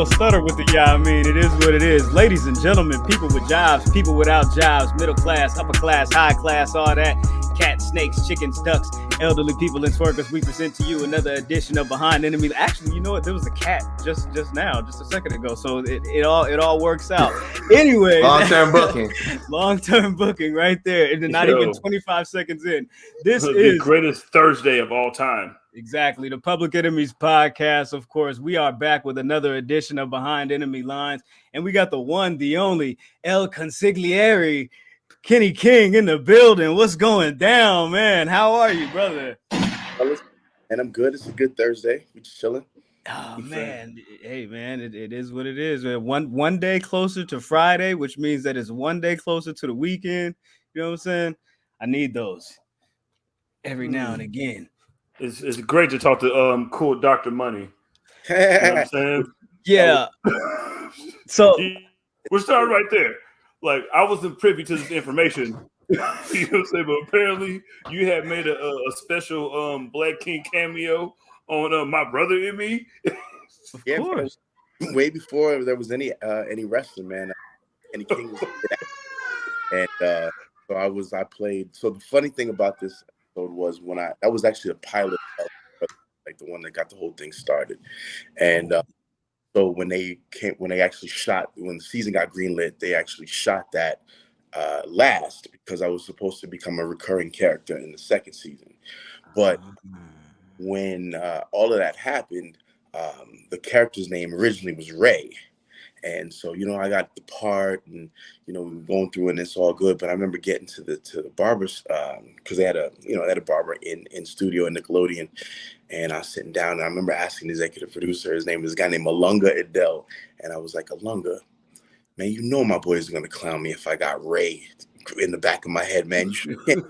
little stutter with the yeah, I mean, it is what it is. Ladies and gentlemen, people with jobs, people without jobs, middle class, upper class, high class, all that. Cats, snakes, chickens, ducks, elderly people and twerkers, we present to you another edition of Behind Enemy. Actually, you know what? There was a cat just now, just a second ago. So it all works out. Anyway, long-term booking right there. And not even 25 seconds in. This is the greatest Thursday of all time. Exactly. The Public Enemies podcast, of course. We are back with another edition of Behind Enemy Lines. And we got the one, the only, El Consigliere, Kenny King in the building. What's going down, man? How are you, brother? And I'm good. It's a good Thursday. We just chilling. Oh, man. Hey, man, it is what it is, man. One day closer to Friday, which means that it's one day closer to the weekend. You know what I'm saying? I need those every now and again. It's great to talk to cool Dr. Money. You know what I'm saying? Yeah. So we're starting right there. Like, I wasn't privy to this information. You know what I'm saying? But apparently you had made a special Black King cameo on My Brother and Me. Of course. Way before there was any wrestling, man. Kenny King was and so I played. So the funny thing about this was that was actually a pilot, like the one that got the whole thing started, and so when the season got greenlit, they actually shot that last because I was supposed to become a recurring character in the second season, but when all of that happened, the character's name originally was Ray. And so, I got the part and, we were going through it and it's all good. But I remember getting to the barbers because they had a barber in studio at Nickelodeon. And I was sitting down and I remember asking the executive producer, his name was a guy named Malunga Adele. And I was like, Alunga, man, my boys are going to clown me if I got Ray in the back of my head, man. You should. That's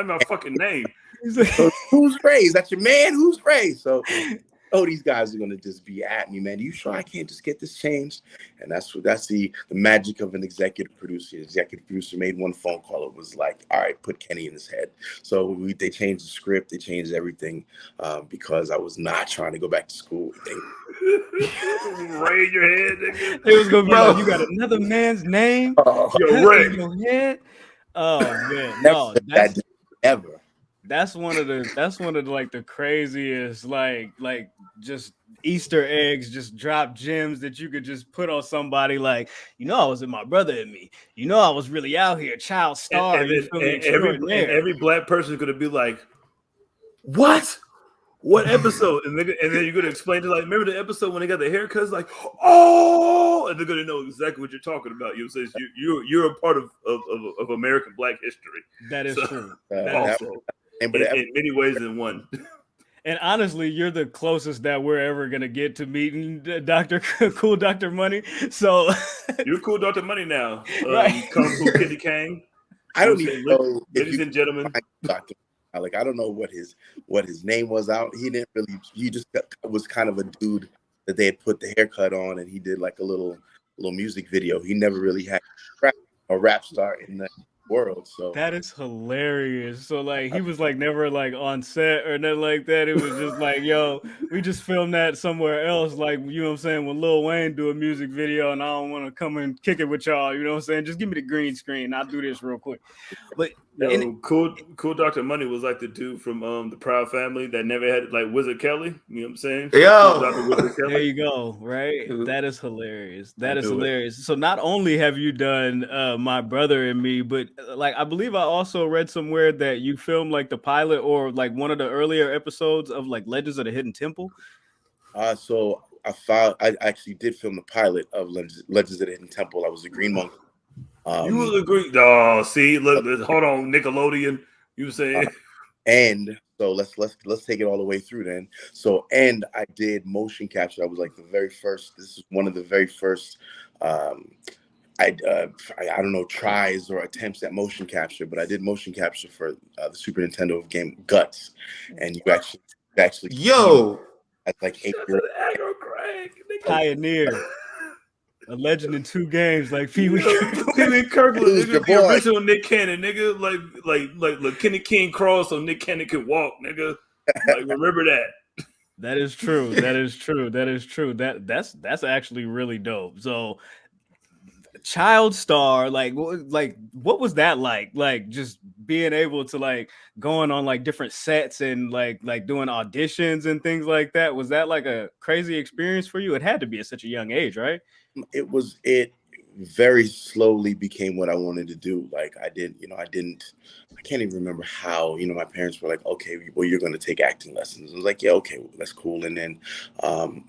my fucking name. So, who's Ray? Is that your man? Who's Ray? So... these guys are gonna just be at me, man. Are you sure I can't just get this changed? And that's the magic of an executive producer. The executive producer made one phone call. It was like, all right, put Kenny in his head. So they changed the script, they changed everything because I was not trying to go back to school. Ray in your head, nigga. It was gonna be like, you got another man's name Ray in your head. Oh man, no, that's ever. That's one of the like the craziest like just Easter eggs, just drop gems that you could just put on somebody. Like, I was in My Brother and Me. I was really out here, child star. And every Black person is gonna be like, what? What episode? And then you're gonna explain to like, remember the episode when they got the haircuts? Like, oh, and they're gonna know exactly what you're talking about. You know, you're a part of American Black history. That is true. Also. In many ways than one. And honestly, you're the closest that we're ever going to get to meeting Cool Dr. Money. So you're Cool Dr. Money now. Right. Kung Fu Kenny King. I don't even know. Ladies and gentlemen. Like, I don't know what his name was out. He just was kind of a dude that they had put the haircut on and he did like a little music video. He never really had a rap star in the world. So that is hilarious. So like he was like never like on set or nothing like that. It was just like, yo, we just filmed that somewhere else. Like, you know what I'm saying? When Lil Wayne do a music video and I don't want to come and kick it with y'all, you know what I'm saying? Just give me the green screen. I'll do this real quick. But Cool Dr. Money was like the dude from the Proud Family that never had like Wizard Kelly. You know what I'm saying? There you go. Right. That is hilarious. That is hilarious. So not only have you done My Brother and Me, but like I believe I also read somewhere that you filmed like the pilot or like one of the earlier episodes of like Legends of the Hidden Temple. So I actually did film the pilot of Legends of the Hidden Temple. I was a Green Monk. You was a Green. Oh, see, look, hold on, Nickelodeon. You were saying, and so let's take it all the way through then. So, and I did motion capture. I was like the very first. This is one of the very first. I don't know, tries or attempts at motion capture, but I did motion capture for the Super Nintendo game Guts, and you actually at like 8 years pioneer, a legend in 2 games like Pee Wee Kirkland, nigga, the original Nick Cannon, nigga, like Kenny King crawled so Nick Cannon could walk, nigga. Like, remember that. That is true. That is true. That is true. That's actually really dope. So child star, like what was that like? Like just being able to like going on like different sets and like doing auditions and things like that. Was that like a crazy experience for you? It had to be at such a young age, right? It very slowly became what I wanted to do. Like I can't even remember how, my parents were like, okay, well, you're going to take acting lessons. I was like, yeah, okay, well, that's cool. And then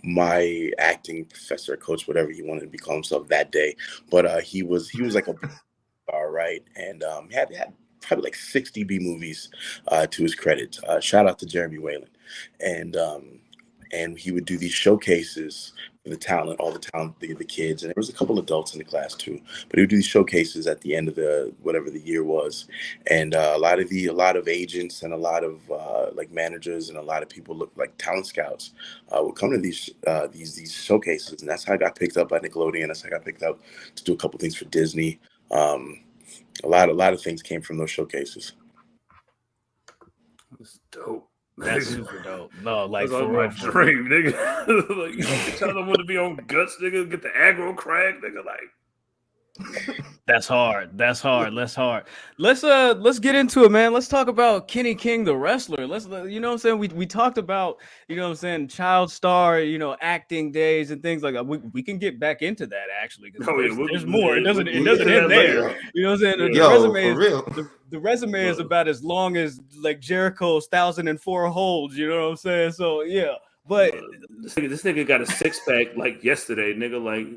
my acting professor, coach, whatever he wanted to be call himself that day, but he was like a star, right? And had probably like 60 B movies to his credit. Shout out to Jeremy Whalen. And and he would do these showcases for the talent, all the talent, the kids, and there was a couple adults in the class too. But he would do these showcases at the end of the whatever the year was, and a lot of agents and a lot of like managers and a lot of people look like talent scouts would come to these showcases, and that's how I got picked up by Nickelodeon. That's how I got picked up to do a couple things for Disney. A lot of things came from those showcases. It's dope. That's super dope. No, like that's for my real, dream, nigga. Like you tell them want to be on Guts, nigga. Get the aggro crack, nigga. Like that's hard. That's hard. That's hard. Let's get into it, man. Let's talk about Kenny King, the wrestler. Let's you know what I'm saying? We talked about, you know what I'm saying, child star, acting days and things like that. We can get back into that actually because there's more. It doesn't end there. You know what I'm saying? The resume is about as long as like Jericho's 1,004 holds, you know what I'm saying? So yeah. But this nigga got a 6-pack like yesterday, nigga. Like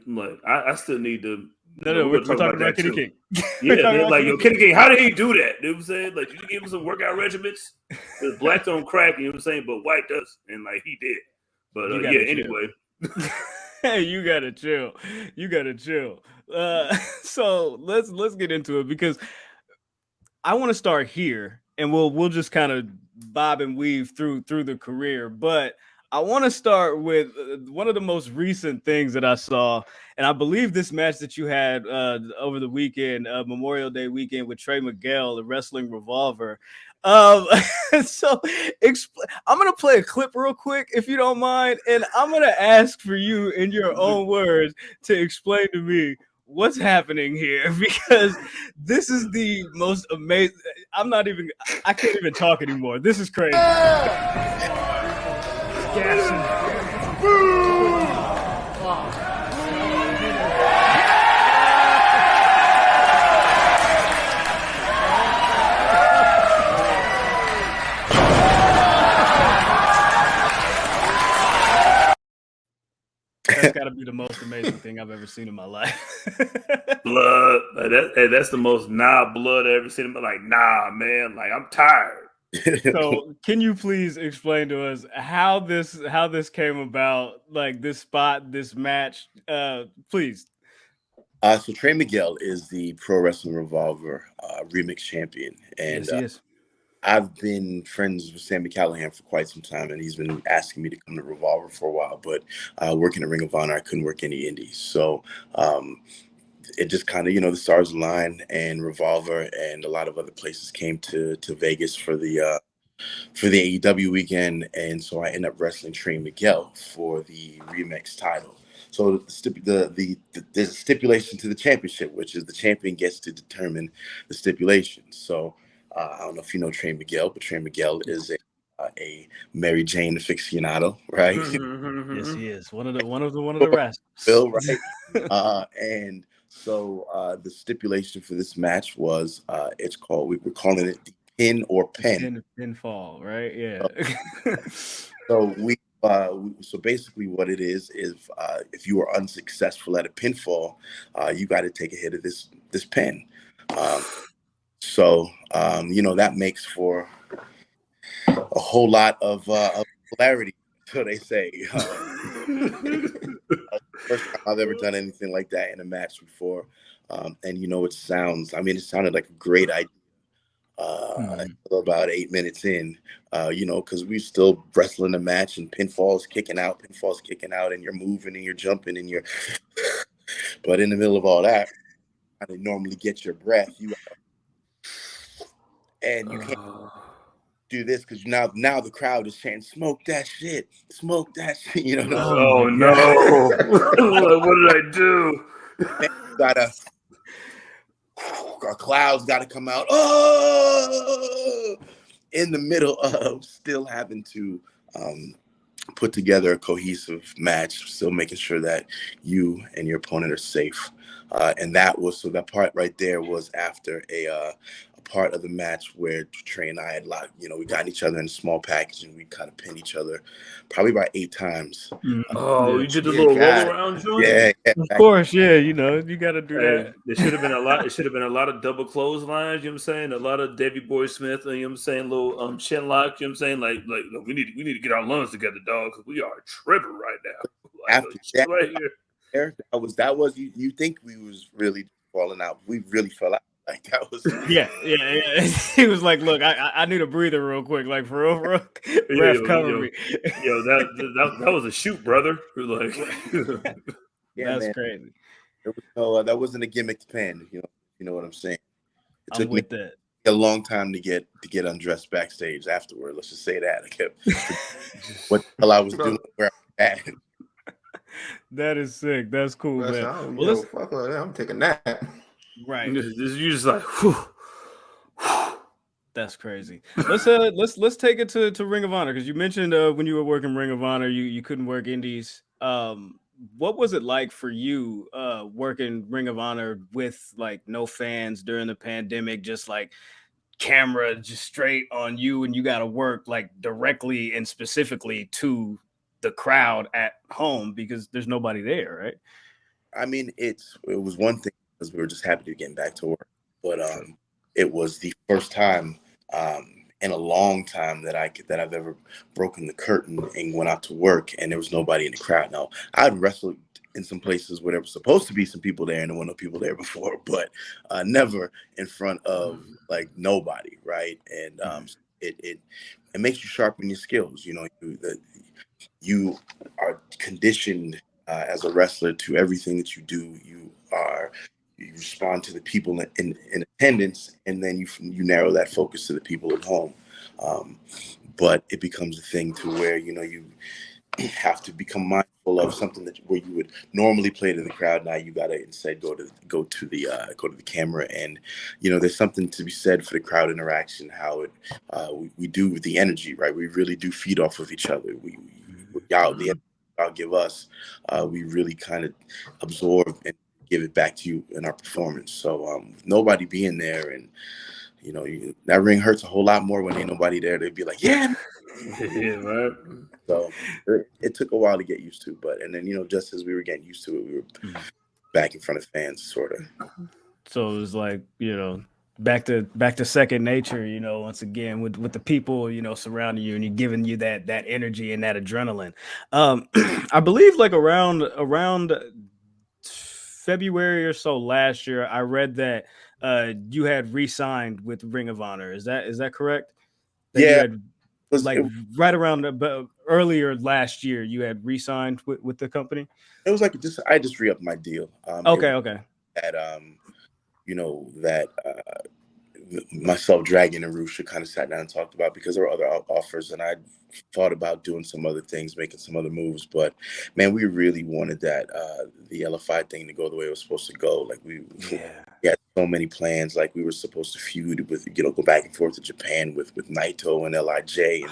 I still need to. No, we're talking about Kenny King. Yeah, like Kenny King, how did he do that? You know what I'm saying? Like, you give him some workout regimens. Because black don't crack, you know what I'm saying? But white does, and like he did. But yeah, anyway. Hey, you gotta chill. You gotta chill. So let's get into it because I want to start here, and we'll just kind of bob and weave through the career, but I want to start with one of the most recent things that I saw, and I believe this match that you had over the weekend, Memorial Day weekend with Trey Miguel, the Wrestling Revolver. So I'm gonna play a clip real quick, if you don't mind, and I'm gonna ask for you in your own words to explain to me what's happening here because this is the most amazing. I can't even talk anymore. This is crazy. That's got to be the most amazing thing I've ever seen in my life. Blood. That's the most blood I've ever seen. Like, nah, man. Like, I'm tired. So can you please explain to us how this came about, like this spot, this match, please? So Trey Miguel is the Pro Wrestling Revolver remix champion, and yes, he is. I've been friends with Sami Callihan for quite some time, and he's been asking me to come to Revolver for a while, but working at Ring of Honor, I couldn't work any indies. So it just kind of, the stars aligned, and Revolver and a lot of other places came to Vegas for the AEW weekend, and so I ended up wrestling Trey Miguel for the Remix title. So there's a stipulation to the championship, which is the champion gets to determine the stipulation. So I don't know if you know Trey Miguel, but Trey Miguel is a Mary Jane aficionado, right? Yes, he is one of the rest. Bill, right? And so the stipulation for this match was we're calling it the pin or pen. Pinfall, right? Yeah. So basically what it is if you are unsuccessful at a pinfall, you got to take a hit of this pen. So that makes for a whole lot of clarity, so they say. First time I've ever done anything like that in a match before. And it sounded like a great idea. About 8 minutes in, because we still wrestling the match and pinfalls kicking out, and you're moving and you're jumping and but in the middle of all that, I didn't normally get your breath. You can't. do this because now the crowd is chanting, "Smoke that shit, smoke that shit." You know what I'm Oh no! What did I do? saying? Our clouds got to come out. Oh, in the middle of still having to put together a cohesive match, still making sure that you and your opponent are safe. And that part right there was after a part of the match where Trey and I had we got each other in a small package and we kind of pinned each other probably about 8 times. Oh, you did the little roll around joint? Yeah, of course, yeah. You know, you got to do that. There should have been a lot. It should have been a lot of double clotheslines. You know what I'm saying? A lot of Davey Boy Smith. You know what I'm saying? Little chin lock. You know what I'm saying? Like we need to get our lungs together, dog, because we are tripping right now. After that, right here. that was you think we was really falling out. We really fell out. Like that was yeah. He was like, "Look, I need a breather real quick, like for real. Ref, cover me." Yo, that was a shoot, brother. Like, that's crazy. There was no, that wasn't a gimmick pin. You know what I'm saying. It took me a long time to get undressed backstage afterward. Let's just say that. I kept what the hell I was doing where I was at. That is sick. That's cool, man. Well, fuck that. I'm taking that. Right. You just like, whew. That's crazy. Let's take it to Ring of Honor, because you mentioned when you were working Ring of Honor, you couldn't work indies. What was it like for you working Ring of Honor with like no fans during the pandemic, just like camera just straight on you, and you got to work like directly and specifically to the crowd at home because there's nobody there, right? I mean, it was one thing because we were just happy to get back to work, but it was the first time in a long time that I've ever broken the curtain and went out to work and there was nobody in the crowd. Now, I'd wrestled in some places where there was supposed to be some people there and there were no people there before, but never in front of like nobody, right? And it makes you sharpen your skills. You know, you are conditioned as a wrestler to everything that you do. You respond to the people in attendance, and then you narrow that focus to the people at home. But it becomes a thing to where you have to become mindful of something where you would normally play to the crowd. Now you gotta instead go to the camera, and there's something to be said for the crowd interaction. How we do with the energy, right? We really do feed off of each other. Y'all give us, we really kind of absorb and give it back to you in our performance. So nobody being there, and that ring hurts a whole lot more when ain't nobody there. They'd be like, yeah, right. So it took a while to get used to, and then just as we were getting used to it, we were back in front of fans, sort of. So it was like back to second nature, once again with the people, surrounding you, and you're giving you that energy and that adrenaline. I believe like around February or so last year, I read that you had re-signed with Ring of Honor. Is that correct? Yeah. Right around earlier last year, you had re-signed with the company. It was like I just re-upped my deal. Okay. That myself, Dragon, and Rusha kind of sat down and talked about, because there were other offers, and I thought about doing some other things, making some other moves. But man, we really wanted that the LFI thing to go the way it was supposed to go. Like we had so many plans. Like we were supposed to feud with go back and forth to Japan with Naito and LIJ,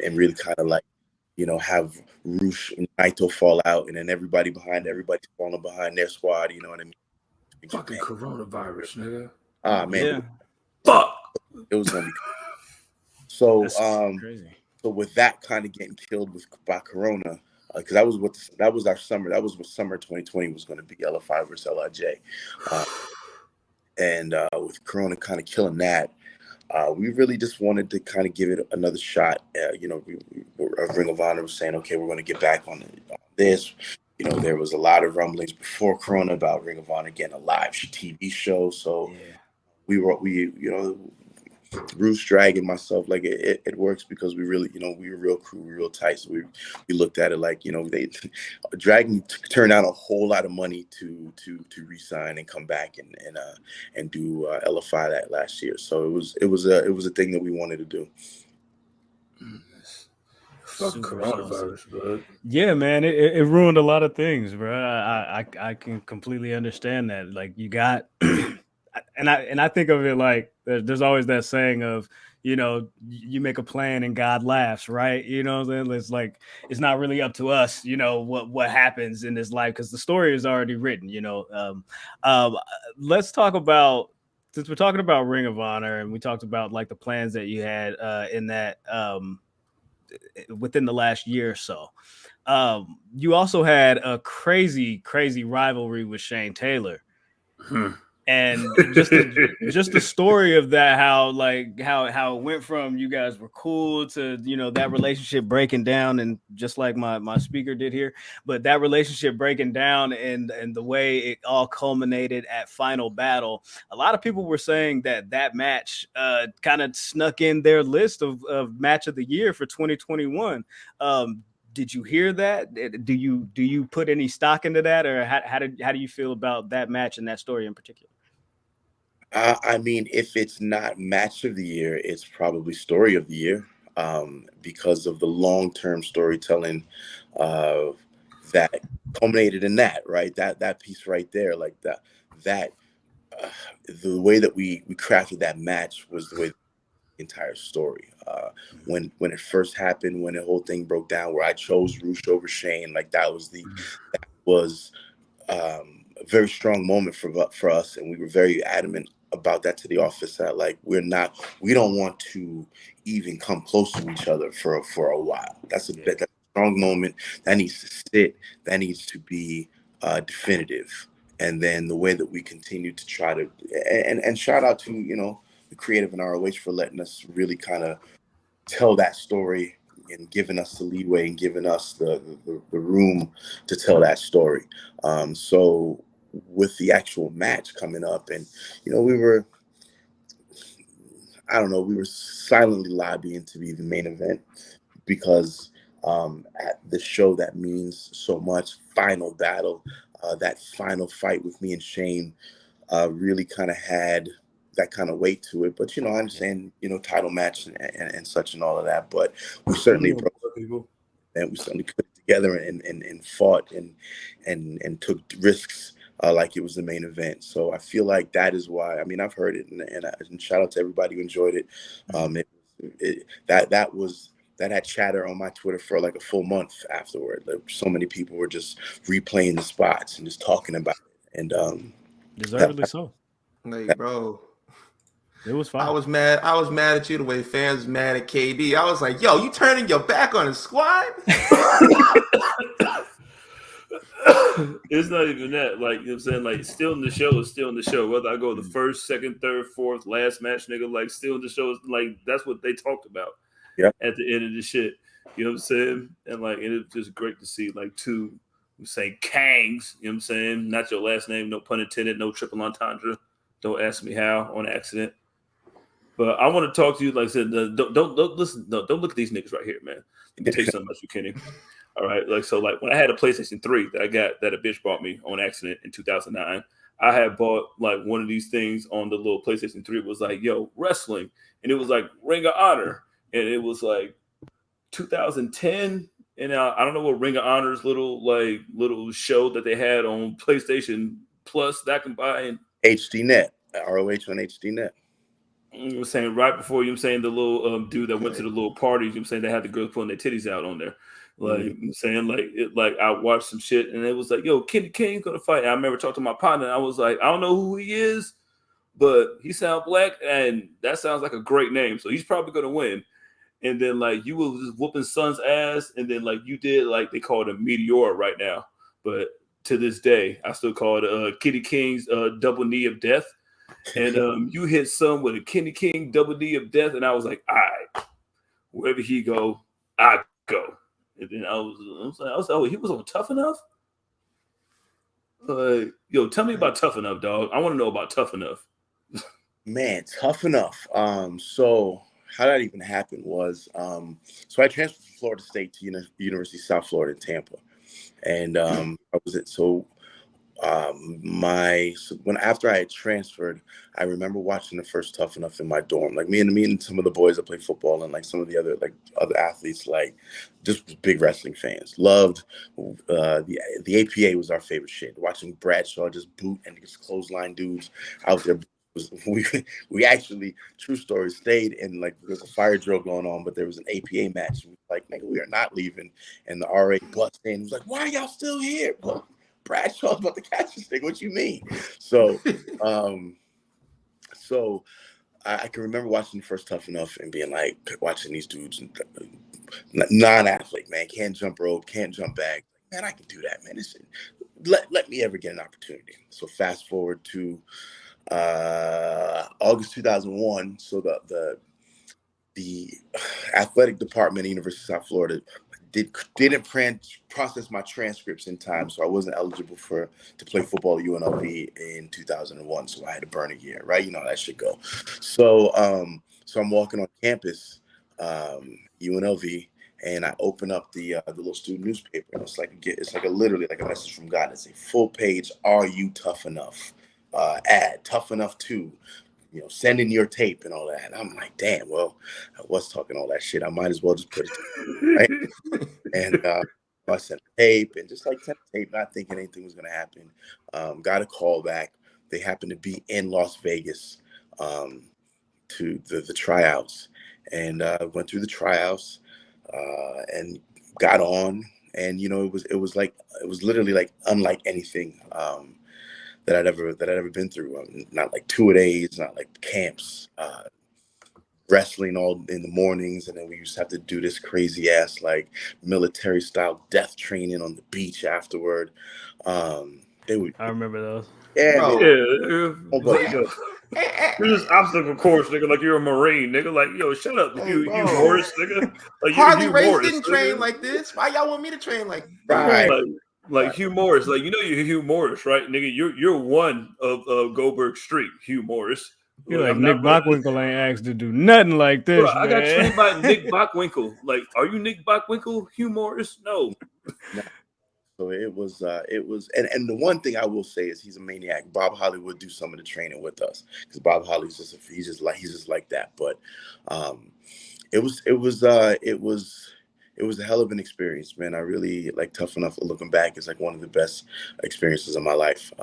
and really kind of like have Rush and Naito fall out, and then everybody's falling behind their squad. You know what I mean? Fucking coronavirus, nigga. Ah, man. Yeah. Fuck. It was gonna be so. Crazy. So with that kind of getting killed by Corona, because that was our summer. That was what summer 2020 was going to be, LFI versus LIJ, and with Corona kind of killing that, we really just wanted to kind of give it another shot. Ring of Honor was saying, okay, we're going to get back on this. There was a lot of rumblings before Corona about Ring of Honor getting a live TV show. So we Bruce, Dragon, myself, like it works because we really, we were real crew, we were real tight. So we looked at it like, they Dragon turned out a whole lot of money to re-sign and come back and do LFI that last year. So it was a thing that we wanted to do. Fuck coronavirus, bro. Yeah, man, it ruined a lot of things, bro. I can completely understand that. Like you got, and I think of it like there's always that saying of, you make a plan and God laughs, right? It's like it's not really up to us, what happens in this life because the story is already written. Let's talk about, since we're talking about Ring of Honor and we talked about like the plans that you had in that. Within the last year or so. You also had a crazy rivalry with Shane Taylor. And just the story of that, how it went from you guys were cool to that relationship breaking down, and just like my speaker did here, but that relationship breaking down and the way it all culminated at Final Battle. A lot of people were saying that match kind of snuck in their list of match of the year for 2021. Did you hear that? Do you put any stock into that, or how do you feel about that match and that story in particular? I mean, if it's not match of the year, it's probably story of the year, because of the long-term storytelling that culminated in that, right? That piece right there, like the way that we crafted that match was the way the entire story. When it first happened, when the whole thing broke down, where I chose Roosh over Shane, like that was a very strong moment for us, and we were very adamant about that to the office, that like we don't want to even come close to each other for a while. That's a strong moment that needs to sit, that needs to be definitive. And then the way that we continue to try to and shout out to the creative in ROH for letting us really kind of tell that story and giving us the leeway and giving us the room to tell that story. So with the actual match coming up, and we were silently lobbying to be the main event because at the show that means so much, Final Battle, that final fight with me and Shane really kind of had that kind of weight to it. But I understand title match and such and all of that, but we certainly approached people and we certainly put it together and fought and took risks like it was the main event. So I feel like that is why. I mean, I've heard it, and shout out to everybody who enjoyed it. That had chatter on my Twitter for like a full month afterward. Like, so many people were just replaying the spots and just talking about it, and deservedly so. Like, bro, it was fun. I was mad at you the way fans was mad at KD. I was like, yo, you turning your back on the squad? It's not even that. Like, I'm saying? Like, still in the show is still in the show. Whether I go the first, second, third, fourth, last match, nigga, like, still in the show is like, that's what they talked about at the end of the shit. You know what I'm saying? And like, and it's just great to see like two, I'm saying, Kangs, you know what I'm saying? Not your last name, no pun intended, no triple entendre. Don't ask me how on accident. But I want to talk to you, like I said, don't listen, don't look at these niggas right here, man. Let me tell you something about you, Kenny. All right, like, so like when I had a PlayStation 3 that I got, that a bitch bought me on accident in 2009, I had bought like one of these things on the little PlayStation 3. It was like, yo, wrestling, and it was like Ring of Honor, and it was like 2010, and I don't know what Ring of Honor's little show that they had on PlayStation Plus that I can buy in HDNet, ROH on HDNet. You were saying right before, you were saying the little dude that went to the little parties, you were saying they had the girls pulling their titties out on there. Like, I'm saying, like I watched some shit and it was like, yo, Kenny King's gonna fight. And I remember talking to my partner and I was like, I don't know who he is, but he sounds black and that sounds like a great name. So he's probably gonna win. And then like you was just whooping Son's ass, and then like you did, like they call it a meteor right now. But to this day, I still call it Kenny King's double knee of death. And you hit Son with a Kenny King double knee of death, and I was like, all right, wherever he go, I go. And then I was like, oh, he was on Tough Enough? Yo, tell me about Tough Enough, dog. I want to know about Tough Enough. Man, tough enough. So how that even happened was, so I transferred from Florida State to University of South Florida in Tampa, and I was at so when after I had transferred, I remember watching the first Tough Enough in my dorm. Like me and some of the boys that play football and like some of the other athletes, like just big wrestling fans. Loved the APA was our favorite shit. Watching Bradshaw just boot and just clothesline dudes out there. We actually, true story, stayed in like there's a fire drill going on, but there was an APA match. We were like, nigga, we are not leaving. And the RA busted in. He was like, why are y'all still here? Well, Bradshaw's about to catch this thing. What you mean? So, I can remember watching the first Tough Enough and being like, watching these dudes, non-athlete, man, can't jump rope, can't jump back. Man, I can do that, man. Let me ever get an opportunity. So fast forward to August 2001. So the athletic department at University of South Florida didn't process my transcripts in time, so I wasn't eligible to play football at UNLV in 2001. So I had to burn a year, right? You know how that should go. So I'm walking on campus, UNLV, and I open up the little student newspaper, and it's like literally like a message from God. It's a full page. Are you tough enough? Ad tough enough to. Send in your tape and all that. And I'm like, damn, well, I was talking all that shit. I might as well just put it, right? And I sent a tape and just like sent a tape, not thinking anything was going to happen. Got a call back. They happened to be in Las Vegas to the tryouts, and went through the tryouts and got on. And it was literally like unlike anything that I'd ever been through. Not like 2-a-days, not like camps, wrestling all in the mornings, and then we used to have to do this crazy ass like military style death training on the beach afterward. I remember those. Yeah, You're just obstacle course, nigga. Like you're a Marine, nigga. Like, yo, shut up, you Morris, nigga. Like Harley Race Morris, didn't train like this. Why y'all want me to train like right? Like Hugh Morris, like you're Hugh Morris, right, nigga? You're one of Goldberg Street, Hugh Morris. You're like Nick Bockwinkel ain't asked to do nothing like this. Bro, I got trained by Nick Bockwinkel. Like, are you Nick Bockwinkel, Hugh Morris? No. So it was, and the one thing I will say is he's a maniac. Bob Holly would do some of the training with us because Bob Holly's he's just like that. But it was a hell of an experience, man. I really like Tough Enough. Looking back, it's like one of the best experiences of my life.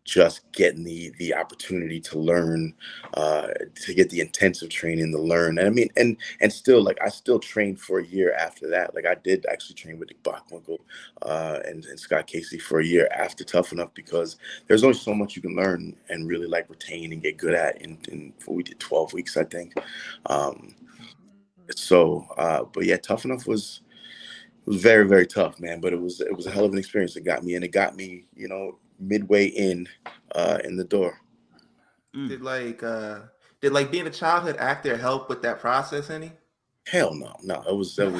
Just getting the opportunity to learn, to get the intensive training to learn. And I mean, and still, like, I still trained for a year after that. Like, I did actually train with Nick Bockwinkel and Scott Casey for a year after Tough Enough, because there's only so much you can learn and really like retain and get good at in we did 12 weeks, I think. But yeah, Tough Enough was very, very tough, man. But it was a hell of an experience. It got me, midway in the door. Did being a childhood actor help with that process any? Hell no. It was Bro,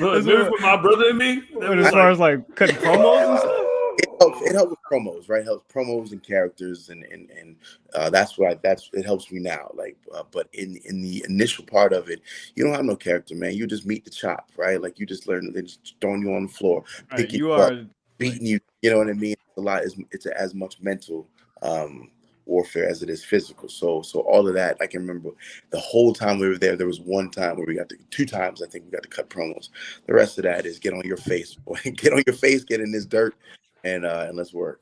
with my brother and me. As far as like cutting promos and stuff? It helped with promos, right? It helps promos and characters, and it helps me now. Like, but in the initial part of it, you don't have no character, man. You just meet the chop, right? Like, you just learn. They just throwing you on the floor, right, you are up, beating you. You know what I mean? It's as much mental warfare as it is physical. So all of that, I can remember the whole time we were there. There was one time where two times I think we got to cut promos. The rest of that is get on your face, get in this dirt, and let's work.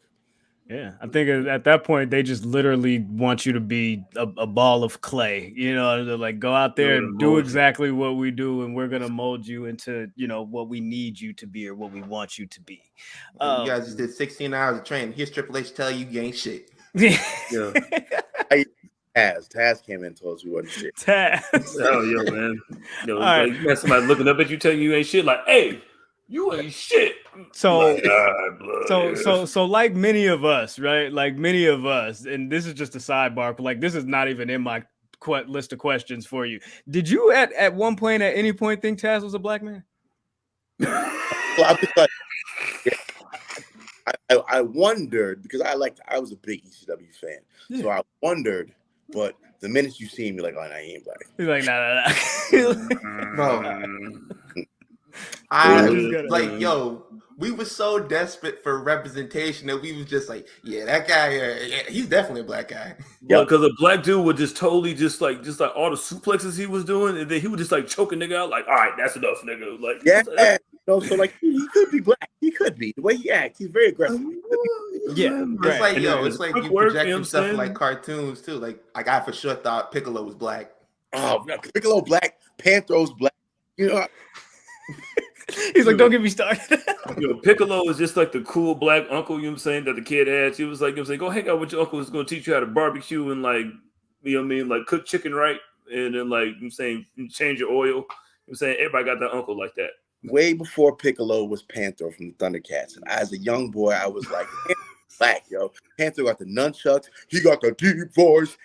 Yeah, I think at that point they just literally want you to be a ball of clay. They're like, go out there and do exactly what we do, and we're gonna mold you into what we need you to be or what we want you to be. You guys just did 16 hours of training. Here's Triple H tell you ain't shit. Yeah. Taz came in and told us we wasn't shit. Taz. Oh, yo, man. Like, you got somebody looking up at you telling you ain't shit. Like, hey, you ain't shit. So like many of us, right? Like many of us, and this is just a sidebar, but like this is not even in my list of questions for you. Did you at any point think Taz was a black man? Well, I wondered because I was a big ECW fan, so I wondered. But the minute you see him, you're like, oh, nah, he ain't black. He's like, nah. Bro. Yo, we were so desperate for representation that we was just like, yeah, that guy, he's definitely a black guy. Yeah, because a black dude would just totally just like all the suplexes he was doing, and then he would just like choke a nigga out, like, all right, that's enough, nigga. Like, so like he could be black. He could be the way he acts. He's very aggressive. Yeah, it's like it's like you project yourself in like cartoons too. Like I for sure thought Piccolo was black. Oh, Piccolo black, Panthro's black. You know. He's like, don't get me started. Piccolo is just like the cool black uncle, you know what I'm saying, that the kid had. He was like, you know, go hang out with your uncle who's going to teach you how to barbecue and like, you know what I mean, like cook chicken right. And then like, I'm saying, change your oil. I'm saying everybody got that uncle like that. Way before Piccolo was Panther from the Thundercats. And as a young boy, I was like, black, yo. Panther got the nunchucks. He got the deep voice.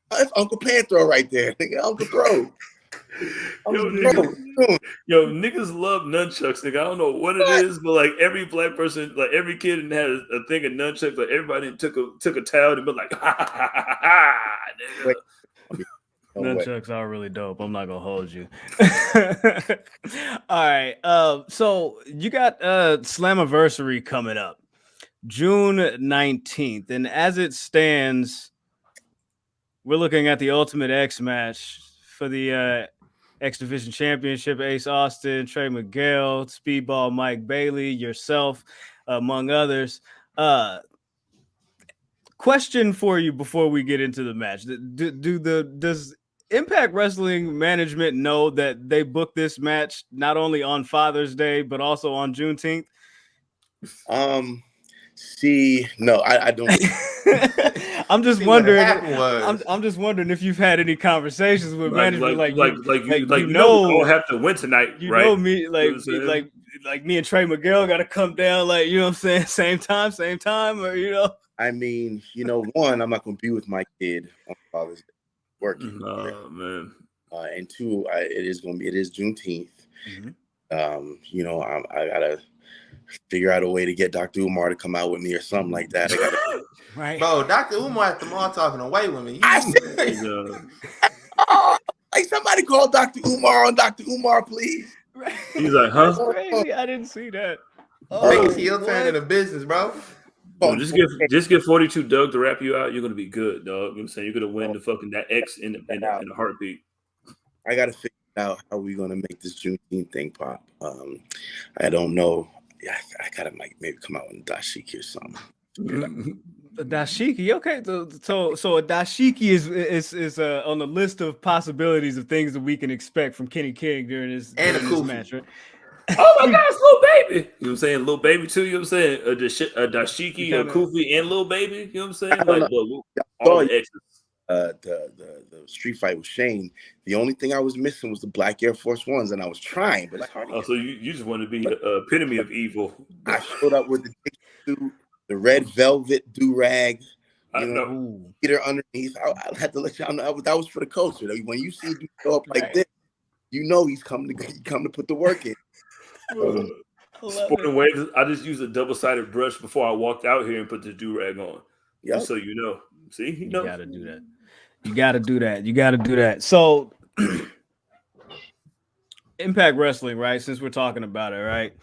That's Uncle Panther right there. Nigga, Uncle Bro. Yo, niggas love nunchucks, nigga. I don't know what it is, but like every black person, like every kid had a thing of nunchucks. Like everybody took a towel and be like, ha ha ha ha ha, nigga. Nunchucks are really dope. I'm not gonna hold you. All right. So you got Slammiversary coming up June 19th, and as it stands, we're looking at the Ultimate X match for the X Division Championship. Ace Austin, Trey Miguel, Speedball Mike Bailey, yourself, among others. Question for you before we get into the match: does Impact Wrestling management know that they booked this match not only on Father's Day but also on Juneteenth? No, I don't. I'm just wondering. I'm just wondering if you've had any conversations with management, you don't have to win tonight, you right? know me, like me and Trey Miguel got to come down, like, you know what I'm saying, same time, or you know. I mean, you know, one, I'm not gonna be with my kid on Father's Day working. Oh man. And two, it is Juneteenth. Mm-hmm. You know, I gotta figure out a way to get Dr. Umar to come out with me or something like that. I gotta, right, bro. Dr. Umar at the mall talking to white women. Like somebody call Dr. Umar on Dr. Umar, please. Right. He's like, huh? That's crazy. I didn't see that. Make a heel turn into business, bro. Yo, just get 42 Doug to wrap you out. You're gonna be good, dog. You know what I'm saying? You're gonna win the fucking that X in a heartbeat. I gotta figure out how we're gonna make this Juneteenth thing pop. I don't know. I gotta maybe come out with a dashiki or something. The dashiki, okay. So a dashiki is on the list of possibilities of things that we can expect from Kenny King during this match, right? Oh my God, it's Lil Baby. You know what I'm saying? Lil Baby too, you know what I'm saying? A dashiki, a kufi, and Lil Baby, you know what I'm saying? Like, all the exes. The street fight with Shane, the only thing I was missing was the black Air Force Ones, and I was trying, but so you just want to be the epitome of evil. I showed up with the suit, the red velvet do-rag, Peter underneath. I had to let y'all know that was for the culture. When you see him show up like this, you know he's come to put the work in. Sporting waves. I just used a double-sided brush before I walked out here and put the do-rag on. Yeah, so you know. See, you gotta do that. You gotta do that. So Impact Wrestling, right? Since we're talking about it, right?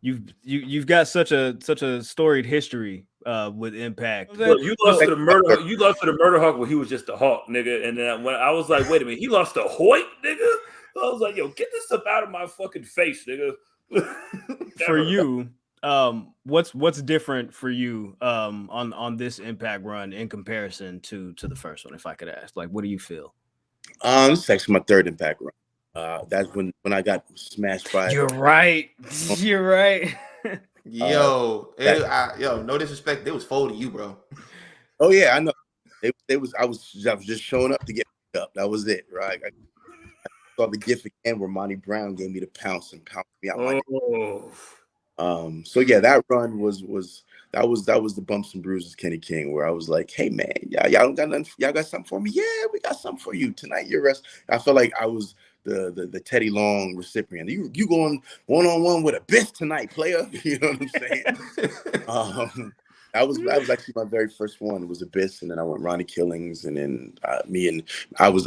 You've got such a storied history with Impact. Look, you lost to the murder. You lost to the Murder Hawk when he was just a Hawk, nigga. And then when I was like, wait a minute, he lost to Hoyt, nigga. I was like, yo, get this stuff out of my fucking face, nigga. For you, what's different for you on this Impact run in comparison to the first one, if I could ask? Like, what do you feel? This is actually my third Impact run. That's when I got smashed by. You're right. Yo, no disrespect, they was folding you, bro. Oh yeah, I know. I was just showing up to get up. That was it, right? I saw the gif again where Monty Brown gave me the pounce me out. So yeah, that run was the bumps and bruises Kenny King, where I was like, hey man, y'all don't got nothing, y'all got something for me? Yeah, we got something for you tonight. You're rest. I felt like I was the Teddy Long recipient. You going one-on-one with Abyss tonight, player. You know what I'm saying? That was actually my very first one. It was Abyss, and then I went Ronnie Killings, and then I was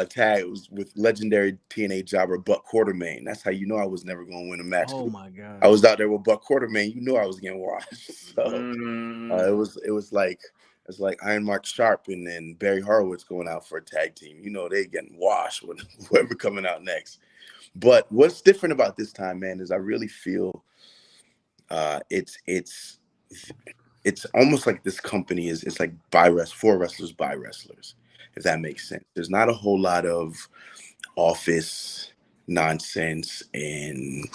tagged with legendary TNA jobber Buck Quartermain. That's how you know I was never going to win a match. Oh my God! I was out there with Buck Quartermain. You knew I was getting washed. So it was like Iron Mark Sharp and then Barry Horowitz going out for a tag team. You know they getting washed with whoever coming out next. But what's different about this time, man, is I really feel it's almost like this company is like for wrestlers by wrestlers, if that makes sense. There's not a whole lot of office nonsense and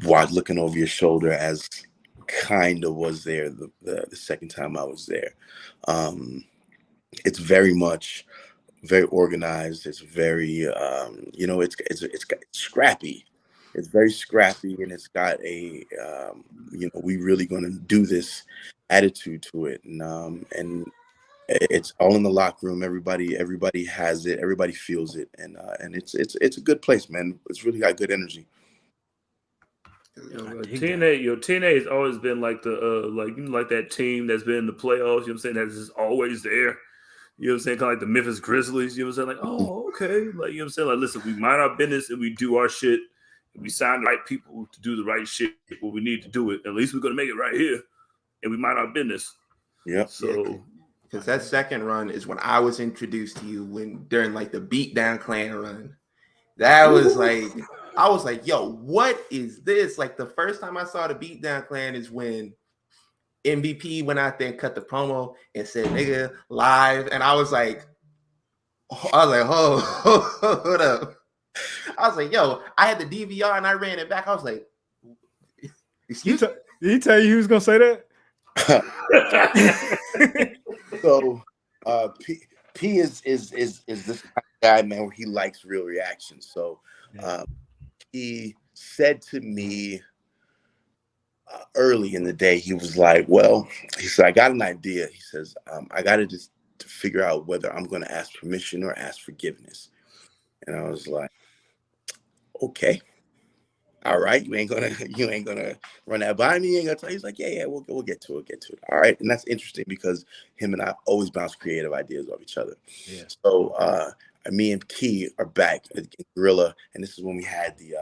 looking over your shoulder as kind of was there the second time I was there. It's very organized. It's very it's scrappy. It's very scrappy, and it's got a we really gonna do this attitude to it, and it's all in the locker room. Everybody has it. Everybody feels it, and it's a good place, man. It's really got good energy. TNA has always been like the like that team that's been in the playoffs. You know what I'm saying? That's just always there. You know what I'm saying? Kind of like the Memphis Grizzlies. You know what I'm saying? Like, oh, okay. Like, you know what I'm saying? Like, listen, we mind our business and we do our shit. And we sign the right people to do the right shit when we need to do it. At least we're gonna make it right here, and we mind our business. Yeah. So, because that second run is when I was introduced to you during like the Beatdown Clan run. That was like, I was like, yo, what is this? Like the first time I saw the Beatdown Clan is when MVP went out there and cut the promo and said "nigga" live, and I was like, oh, hold up. I was like, yo, I had the DVR and I ran it back. I was like, excuse me? Did he tell you he was going to say that? So P is this guy, man, where he likes real reactions. So he said to me early in the day, he was like, well, he said, I got an idea. He says, I got to just figure out whether I'm going to ask permission or ask forgiveness. And I was like, okay, all right, you ain't gonna run that by me. You ain't gonna tell. He's like, yeah, we'll get to it. All right, and that's interesting because him and I always bounce creative ideas off each other. Yeah. So me and Key are back at Gorilla, and this is when we had the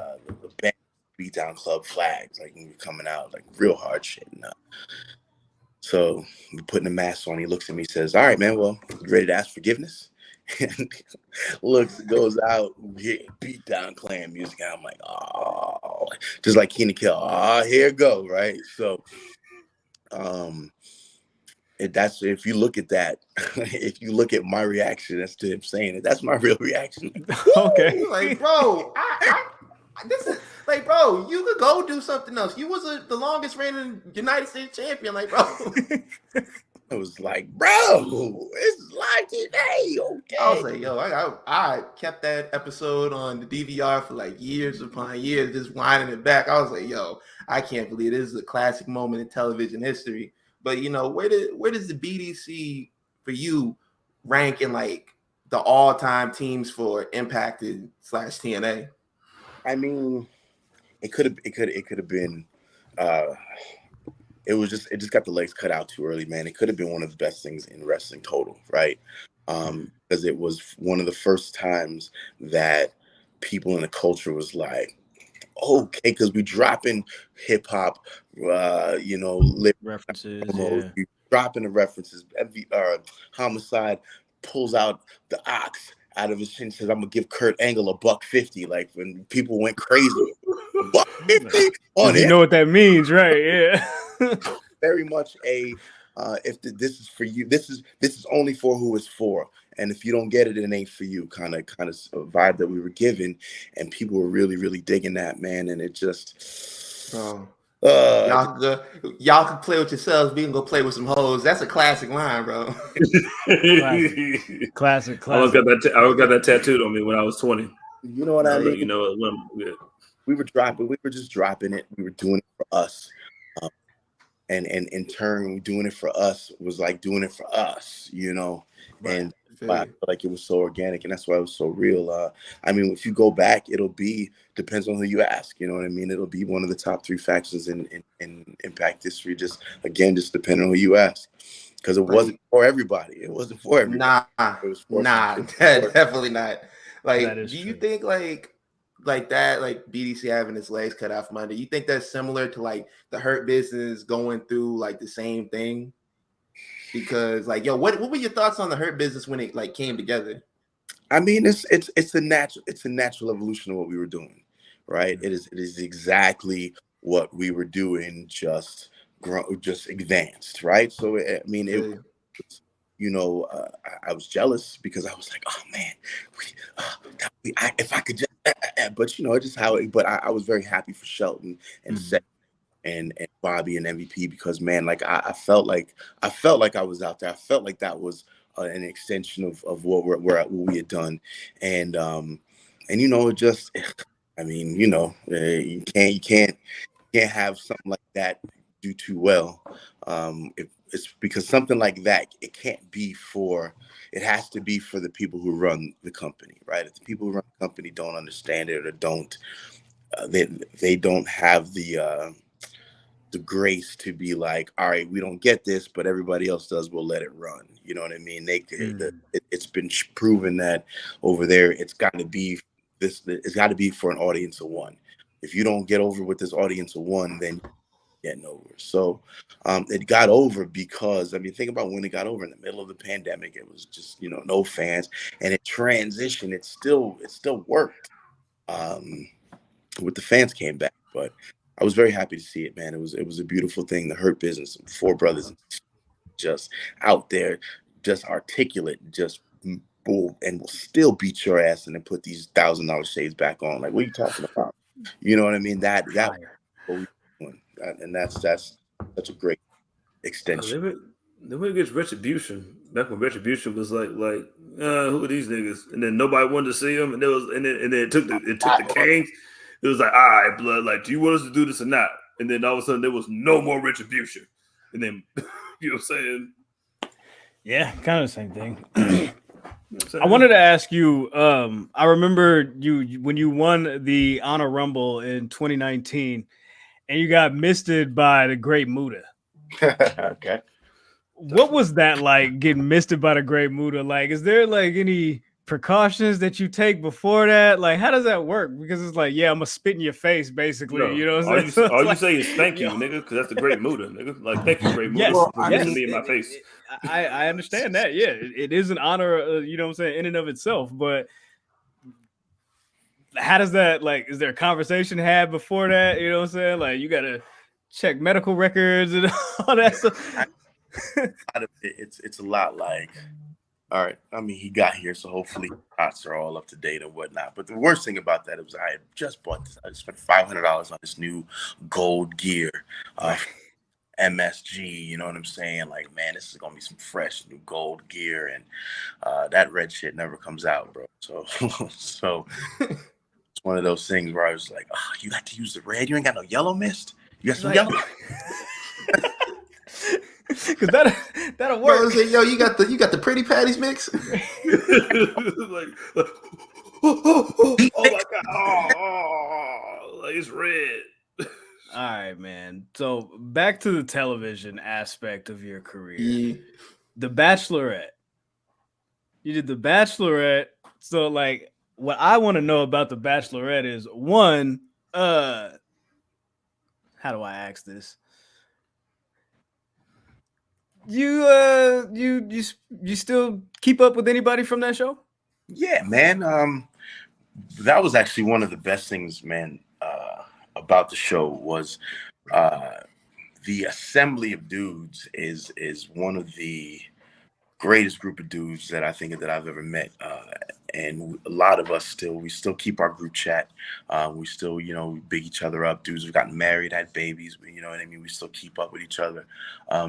band Beatdown Club flags, like when we were coming out, like real hard shit. And, so we putting the mask on. He looks at me, says, all right, man, well, you ready to ask forgiveness? And goes out, Beatdown Clan music. And I'm like, oh, just like Keenan Kill. Oh, here it go, right? So, that's if you look at that, if you look at my reaction, that's to him saying it. That's my real reaction. Okay, like, bro, this is like, bro, you could go do something else. You was the longest reigning United States champion, like, bro. I was like, bro, it's live today. Okay. I was like, yo, I kept that episode on the DVR for like years upon years, just winding it back. I was like, yo, I can't believe this is a classic moment in television history. But you know, where does the BDC for you rank in like the all-time teams for Impacted / TNA? I mean, it could have been. It just got the legs cut out too early, man. It could have been one of the best things in wrestling total, right? Because it was one of the first times that people in the culture was like, okay, because we dropping hip hop, references, we dropping the references. Homicide pulls out the ox out of his chin, says, I'm gonna give Kurt Angle $150. Like when people went crazy. $150 on you know what that means, right? Yeah. Very much a this is for you. This is only for who it's for. And if you don't get it, it ain't for you. Kind of vibe that we were given, and people were really, really digging that, man. And it just y'all can play with yourselves. We can go play with some hoes. That's a classic line, bro. Classic. I always got that tattooed on me when I was 20. You know what I mean? You know, we were just dropping it. We were doing it for us. And in turn, doing it for us was like doing it for us, you know. Right. And why I feel like it was so organic, and that's why it was so real. I mean, if you go back, depends on who you ask. You know what I mean? It'll be one of the top 3 factions in Impact history. Just depending on who you ask, because it wasn't for everybody. It wasn't for everybody. Nah, It was for definitely not. Like, That is do you true. think like that, like BDC having its legs cut off Monday? You think that's similar to like the Hurt Business going through like the same thing? Because like, yo, what were your thoughts on the Hurt Business when it like came together? I mean, it's a natural evolution of what we were doing, right? It is exactly what we were doing, just advanced, right? So I mean, I was jealous because I was like, oh man, if I could just, but it's just how. But I was very happy for Shelton and Seth and Bobby and MVP, because man, like I felt like I was out there. I felt like that was an extension of what we had done, and just, I mean, you can't have something like that do too well. It's because something like that, it has to be for the people who run the company, right? If the people who run the company don't understand it, or don't, they don't have the grace to be like, all right, we don't get this, but everybody else does, we'll let it run. You know what I mean? It's been proven that over there, it's got to be for an audience of one. If you don't get over with this audience of one, then getting over. So it got over because, I mean, think about when it got over in the middle of the pandemic. It was just, no fans, and it transitioned. It still worked with the fans came back, but I was very happy to see it, man. It was a beautiful thing. The Hurt Business, 4 brothers just out there, just articulate, just bull, and will still beat your ass and then put these $1,000 shades back on. Like, what are you talking about? You know what I mean? That what we doing. And that's such a great extension. Then when it gets Retribution, back when Retribution was like who are these niggas? And then nobody wanted to see them, and then it took the Kings. It was like, all right, blood, like, do you want us to do this or not? And then all of a sudden there was no more Retribution. And then you know what I'm saying? Yeah, kind of the same thing. I wanted to ask you, I remember you when you won the Honor Rumble in 2019, and you got misted by the Great Muta. Okay. What was that like, getting misted by the Great Muta? Like, is there like any precautions that you take before that? Like, how does that work? Because it's like, yeah, I'm gonna spit in your face, basically. No, you know what I'm saying? All you say is thank you, nigga, because that's the Great Muta, nigga. Like, thank you, Great Muta, Yes, for missing me in my face. I understand that. Yeah, it is an honor, you know what I'm saying, in and of itself. But how does that, like, is there a conversation had before that? You know what I'm saying? Like, you gotta check medical records and all that stuff. It's a lot like, all right, I mean, he got here, so hopefully shots are all up to date and whatnot. But the worst thing about that was I had just bought this. I spent $500 on this new gold gear, MSG. You know what I'm saying? Like, man, this is gonna be some fresh new gold gear, and that red shit never comes out, bro. So it's one of those things where I was like, oh, you got to use the red. You ain't got no yellow mist. You got some yellow. Because that'll work. Bro, yo, you got the Pretty Patties mix. Oh my god! Like, it's red. All right, man. So back to the television aspect of your career. Yeah. The Bachelorette. You did The Bachelorette. So, like, what I want to know about The Bachelorette is, one, how do I ask this? You still keep up with anybody from that show? Yeah, man. That was actually one of the best things, man, about the show was the assembly of dudes is one of the greatest group of dudes that I think that I've ever met. And a lot of us we still keep our group chat. We still, we big each other up. Dudes have gotten married, had babies, you know what I mean? We still keep up with each other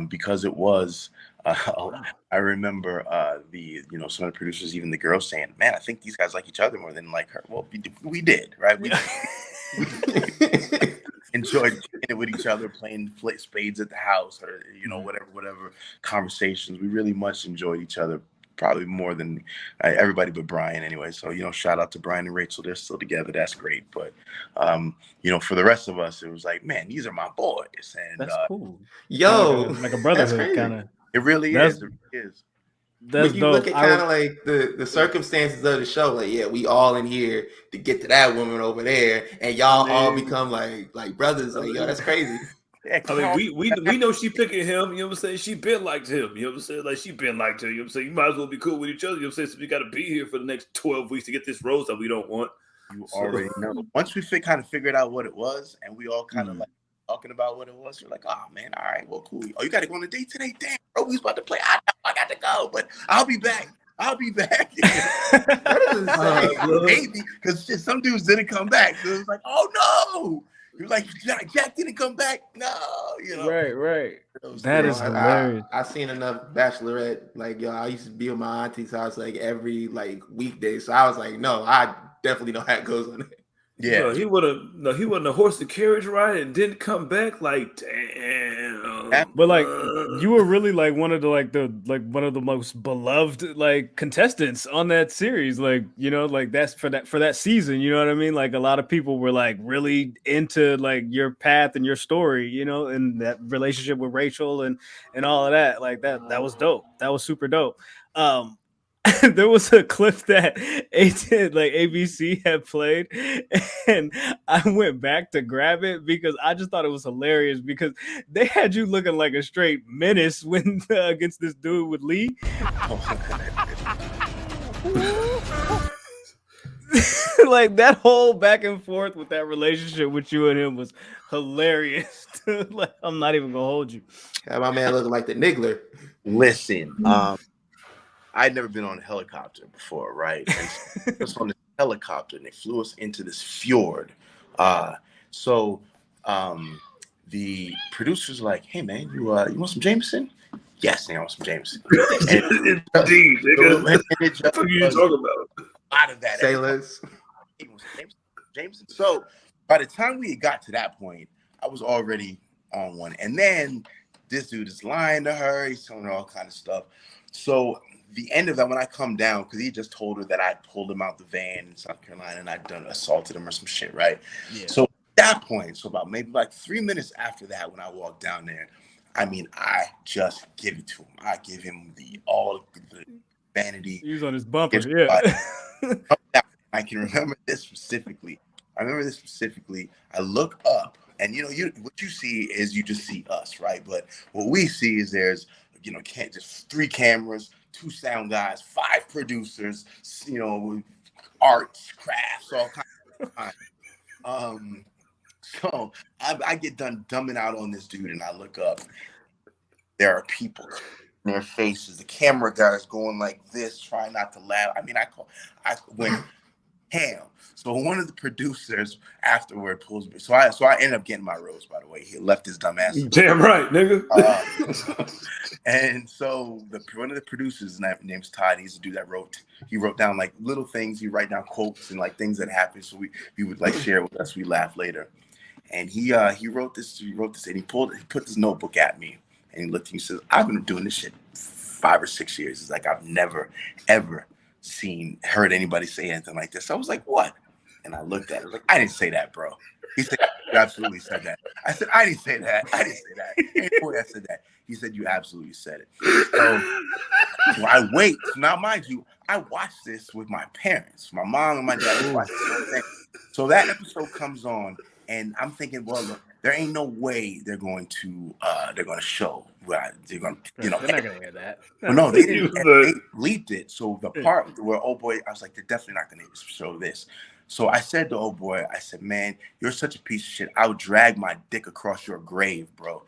because it was, I remember some of the producers, even the girls saying, man, I think these guys like each other more than like her. Well, we did, right? We enjoyed it with each other, playing spades at the house, or whatever conversations. We really much enjoyed each other probably more than everybody but Brian anyway. So, shout out to Brian and Rachel. They're still together. That's great. But, for the rest of us, it was like, man, these are my boys. And That's cool. Yo, like a brotherhood kind of. it really is. It really is. That's when you dope. look at kind of like the circumstances of the show, like, yeah, we all in here to get to that woman over there, and y'all all become like brothers. Like, yo, that's crazy. I mean, we know she picking him. You know what I'm saying? She been liked him. You know what I'm saying? Like, she been liked him. You know what I'm saying? You might as well be cool with each other. You know what I'm saying? So we got to be here for the next 12 weeks to get this rose that we don't want. You already know. Once we kind of figured out what it was, and we all kind of like talking about what it was, you're like, oh man, all right, well, cool. Oh, you got to go on a date today? Damn, bro, we was about to play. I got to go, but I'll be back. Maybe because some dudes didn't come back. So it was like, oh no. You're like, Jack didn't come back. No, Right. That is hilarious. I seen enough Bachelorette. Like, yo, I used to be at my auntie's house like every weekday. So I was like, no, I definitely know how it goes on it. Yeah, no, he wasn't a horse and carriage ride and didn't come back. Like, damn. But like, you were really like one of the most beloved contestants on that series. Like, that's for that season. You know what I mean? Like, a lot of people were like really into like your path and your story. And that relationship with Rachel and all of that. Like that was dope. That was super dope. There was a clip that ABC had played, and I went back to grab it because I just thought it was hilarious because they had you looking like a straight menace when against this dude with Lee. Like that whole back and forth with that relationship with you and him was hilarious. Like, I'm not even gonna hold you. Got my man looking like the Niggler. Listen, I'd never been on a helicopter before, right? And just on this helicopter, and they flew us into this fjord. So the producers were like, "Hey man, you want some Jameson?" Yes, I want some Jameson. Indeed, nigga. What are you talking about? A lot of that. Sailors. Jameson. So by the time we got to that point, I was already on one, and then this dude is lying to her. He's telling her all kind of stuff. So the end of that, when I come down, because he just told her that I pulled him out the van in South Carolina and I'd assaulted him or some shit, right? Yeah. So at that point, so about maybe 3 minutes after that, when I walked down there, I mean, I just give it to him. I give him all the vanity. He was on his bumper, yeah. I can remember this specifically. I look up, and what you see is you just see us, right? But what we see is there's just 3 cameras, 2 sound guys, 5 producers, arts, crafts, all kinds of so I get done dumbing out on this dude, and I look up. There are people in their faces. The camera guys going like this, trying not to laugh. I mean, I went ham. So one of the producers afterward pulls me. So I ended up getting my rose, by the way. He left his dumb ass. Damn right, nigga. And so one of the producers, his name's Todd. He's a dude that wrote down little things. He write down quotes and things that happened. So we would share with us. We laugh later. And he wrote this, and he put this notebook at me, and he looked at me and says, "I've been doing this shit 5 or 6 years. It's like I've never ever heard anybody say anything like this." I was like, "What?" And I looked at it. I was like, "I didn't say that, bro." He said, "You absolutely said that." I said, "I didn't say that. Ain't no way I said that." He said, "You absolutely said it." So I wait. So now, mind you, I watched this with my parents. My mom and my dad watched this. So that episode comes on, and I'm thinking, well, look, there ain't no way they're going to show. They're going to, they're not going to hear that. Well, no, they didn't. They bleeped it. So the part where oh boy, I was like, they're definitely not going to show this. So I said to old boy, I said, "Man, you're such a piece of shit. I would drag my dick across your grave, bro."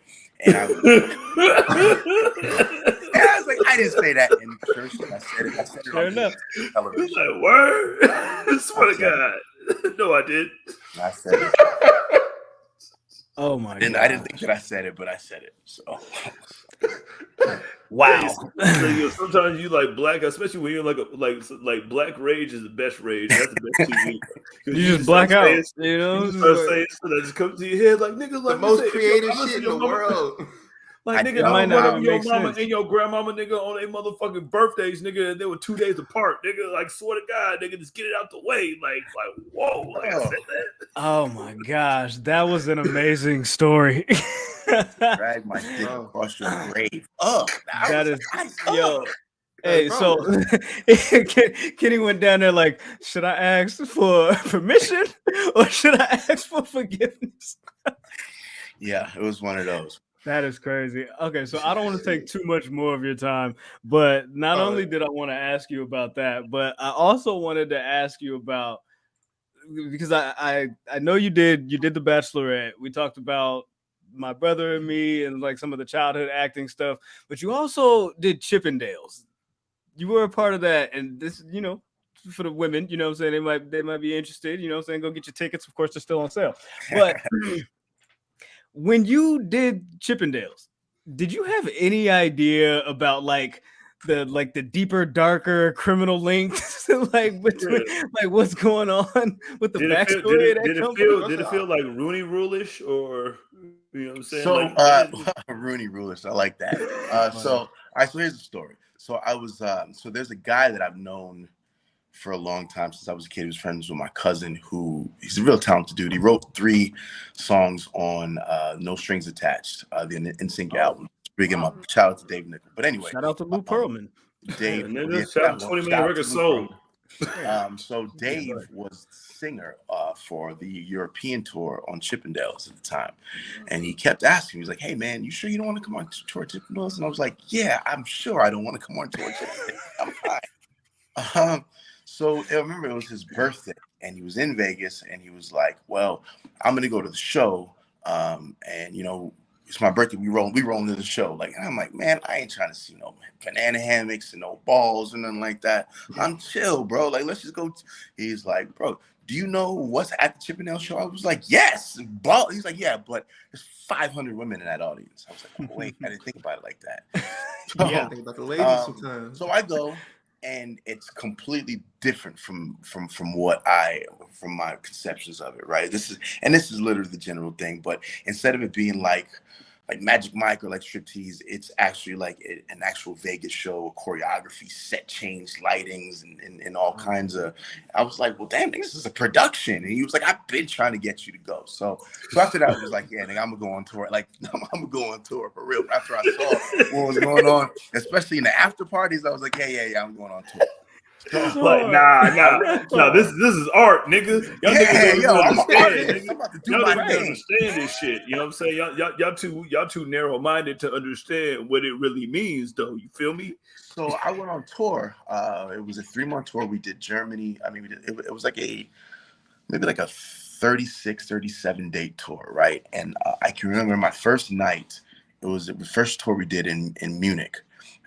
And I was like, "I didn't say that in church. I said it. Fair enough. Television." He's like, "Word? I swear to God." No, I did. I said it. Oh my God. I didn't think that I said it, but I said it. So wow. So, sometimes you like black, especially when you're like black rage is the best rage. That's the best TV. You just black out. You just start saying stuff that just comes to your head like niggas like the most creative shit in the world. Like, nigga, don't. I might was not running even your make mama sense. and your grandmama, nigga, on their motherfucking birthdays, nigga. They were 2 days apart, nigga. Like, swear to God, nigga, just get it out the way. Like, whoa, like I said that. Oh my gosh, that was an amazing story. Drag my dick Bro. across your grave. Ugh. That is, yo. Hey, Bro. so Kenny went down there like, should I ask for permission or should I ask for forgiveness? Yeah, it was one of those. That is crazy. Okay, so I don't want to take too much more of your time, but not only did I want to ask you about that, but I also wanted to ask you about, because I know you did the Bachelorette. We talked about My Brother and Me and like some of the childhood acting stuff, but you also did Chippendales. You were a part of that, and this, for the women, you know what I'm saying, they might be interested, you know what I'm saying, go get your tickets. Of course, they're still on sale. But when you did Chippendales, did you have any idea about like the deeper, darker criminal links like between like what's going on with the backstory of that company? Did it feel like Rooney Rule-ish, or you know what I'm saying? So like, Rooney Rulers, I like that. So here's the story. So I was so there's a guy that I've known for a long time since I was a kid. He was friends with my cousin, who he's a real talented dude. He wrote 3 songs on No Strings Attached, the NSYNC album. Big him up. Shout out to Dave Nickel. But anyway, Shout out to Lou Pearlman. Dave, shout out to 20 Million Records sold. So Dave was the singer for the European tour on Chippendales at the time, and he kept asking. He was like, "Hey man, you sure you don't want to come on tour Chippendales?" And I was like, "Yeah, I'm sure I don't want to come on tour Chippendales. I'm fine." So I remember it was his birthday, and he was in Vegas, and he was like, "Well, I'm gonna go to the show, and it's my birthday. We rolling to the show." Like, and I'm like, man, I ain't trying to see no banana hammocks and no balls or nothing like that. I'm chill, bro. Like, let's just go. He's like, bro, do you know what's at the Chippendale show? I was like, yes, ball. He's like, yeah, but there's 500 women in that audience. I was like, oh, wait, I didn't think about it like that. So, Yeah, think about the ladies sometimes. So I go, and it's completely different from my conceptions of it, right? This is literally the general thing, but instead of it being like Magic Mike or like striptease, it's actually like an actual Vegas show, choreography, set change, lightings, and all kinds of. I was like, well, damn, this is a production, and he was like, I've been trying to get you to go. So after that, I was like, yeah, nigga, I'm gonna go on tour. Like, I'm gonna go on tour for real. After I saw what was going on, especially in the after parties, I was like, yeah, I'm going on tour. Like, nah, this is art, nigga. Y'all niggas don't understand. I'm about to do Y'all my don't thing. understand this shit. You know what I'm saying? Y'all too narrow-minded to understand what it really means, though. You feel me? So I went on tour. It was a 3-month tour. We did Germany. I mean, it was like maybe a 36, 37 date tour, right? And I can remember my first night. It was the first tour we did in Munich,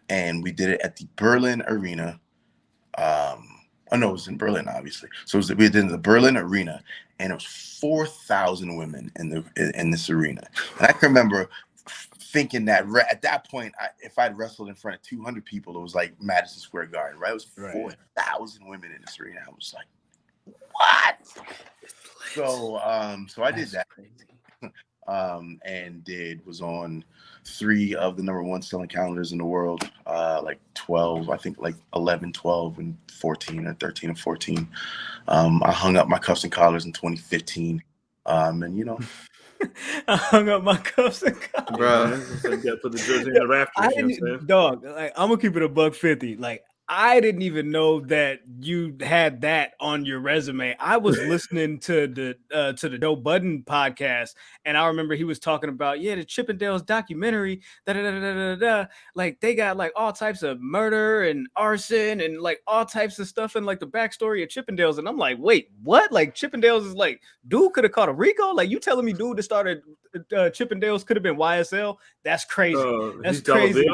and we did it at the Berlin Arena. It was in Berlin, obviously. So we did in the Berlin Arena, and it was 4,000 women in this arena. And I can remember thinking that at that point, if I'd wrestled in front of 200 people, it was like Madison Square Garden, right? It was 4,000 women in this arena. I was like, what? So I did that. And was on 3 of the #1 selling calendars in the world, like 12, I think like 11, 12, and 14, or 13 and 14. I hung up my cuffs and collars in 2015, and I hung up my cuffs and collars. Bro, Put the jersey in the rafters. Dog, like, I'm gonna keep it $150. Like, I didn't even know that you had that on your resume. I was listening to the Joe Budden podcast, and I remember he was talking about the Chippendales documentary. Like, they got like all types of murder and arson and like all types of stuff and like the backstory of Chippendales. And I'm like, wait, what? Like, Chippendales is like, dude could have caught a RICO? Like, you telling me dude that started Chippendales could have been YSL? That's crazy. That's crazy.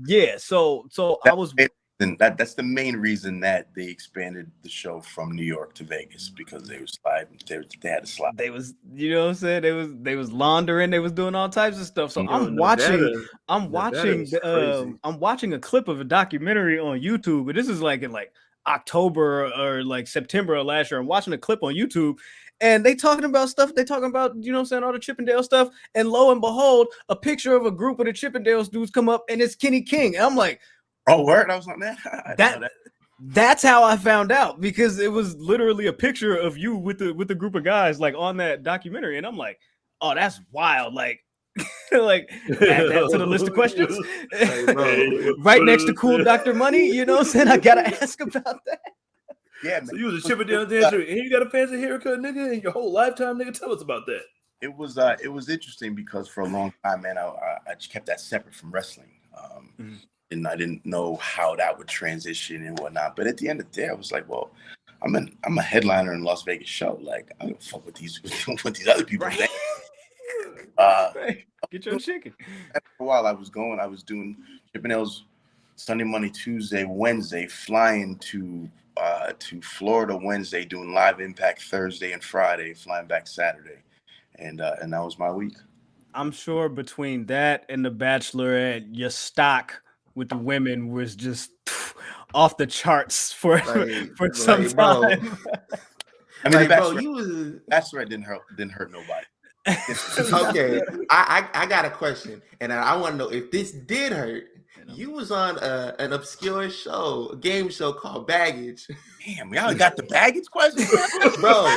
Yeah. So I was. And that's the main reason that they expanded the show from New York to Vegas, because they were sliding. They had to slide. They was, you know what I'm saying? They was laundering. They was doing all types of stuff. So I'm watching a clip of a documentary on YouTube, but this is like in like October or like September of last year. I'm watching a clip on YouTube, and they talking about stuff. They talking about, you know what I'm saying, all the Chippendale stuff. And lo and behold, a picture of a group of the Chippendales dudes come up, and it's Kenny King. And I'm like, oh, word! I was on that. I didn't know that. That's how I found out, because it was literally a picture of you with the group of guys like on that documentary, and I'm like, oh, that's wild. Like, like add that to the list of questions. Right next to Cool Dr. Money, you know what I'm saying? I gotta ask about that. Yeah, so you was a Chippendale dancer and you got a fancy haircut, nigga, in your whole lifetime, nigga. Tell us about that. It was interesting because for a long time, man, I just kept that separate from wrestling. And I didn't know how that would transition and whatnot. But at the end of the day, I was like, well, I'm a headliner in a Las Vegas show. Like, I don't fuck with these other people. Right. Right. Get your chicken. For a while, I was doing Chippendales Sunday, Monday, Tuesday, Wednesday, flying to Florida Wednesday, doing Live Impact Thursday and Friday, flying back Saturday, and that was my week. I'm sure between that and The Bachelorette, your stock with the women was just off the charts for some time. I mean, Bachelorette didn't hurt nobody. Okay, I got a question, and I want to know if this did hurt. You was on an obscure show, a game show called Baggage. Damn, y'all got the baggage question, bro.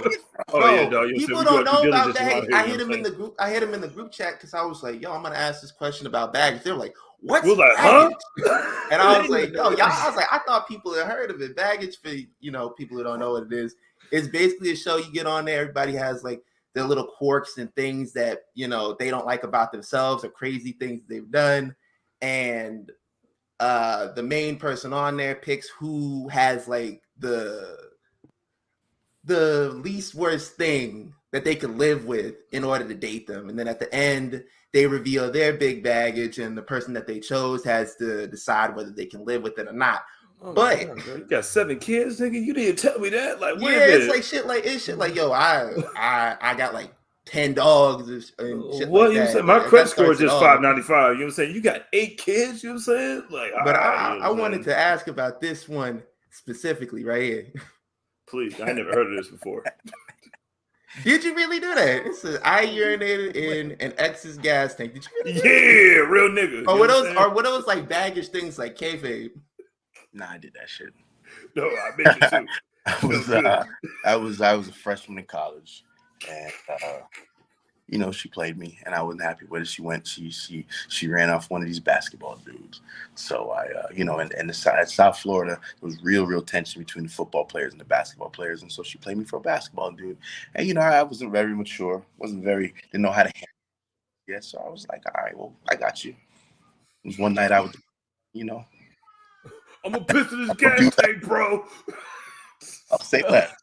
Yeah, people don't know about baggage. I hit him in the group. I hit him in the group chat because I was like, "Yo, I'm gonna ask this question about baggage." They're like, "What's like, baggage?" Huh? And I was like, "Yo, y'all." I was like, "I thought people had heard of it." Baggage, for people who don't know what it is, it's basically a show you get on there. Everybody has like their little quirks and things that they don't like about themselves or crazy things they've done, and the main person on there picks who has like the least worst thing that they can live with in order to date them. And then at the end, they reveal their big baggage, and the person that they chose has to decide whether they can live with it or not. Oh, but God, you got 7 kids, nigga. You didn't tell me that. Like, yeah, it's shit like yo, I got like 10 dogs and shit what like you that. saying? My credit score is just $595. You know what I'm saying? You got 8 kids. You know what I'm saying? Like, but I wanted to ask about this one specifically right here. Please, I never heard of this before. Did you really do that? It says I urinated in an ex's gas tank. Did you really do that? Real nigga. Or were those like baggage things like kayfabe? Nah, I did that shit. No, I bet you too. I was a freshman in college, and she played me, and I wasn't happy with it. She ran off one of these basketball dudes. So I, and South Florida, there was real tension between the football players and the basketball players, and so she played me for a basketball dude. And I wasn't very mature, didn't know how to handle it yet. So I was like, all right, well, I got you. It was one night I would, I'm gonna piss in this gas tank, bro. I'll say less.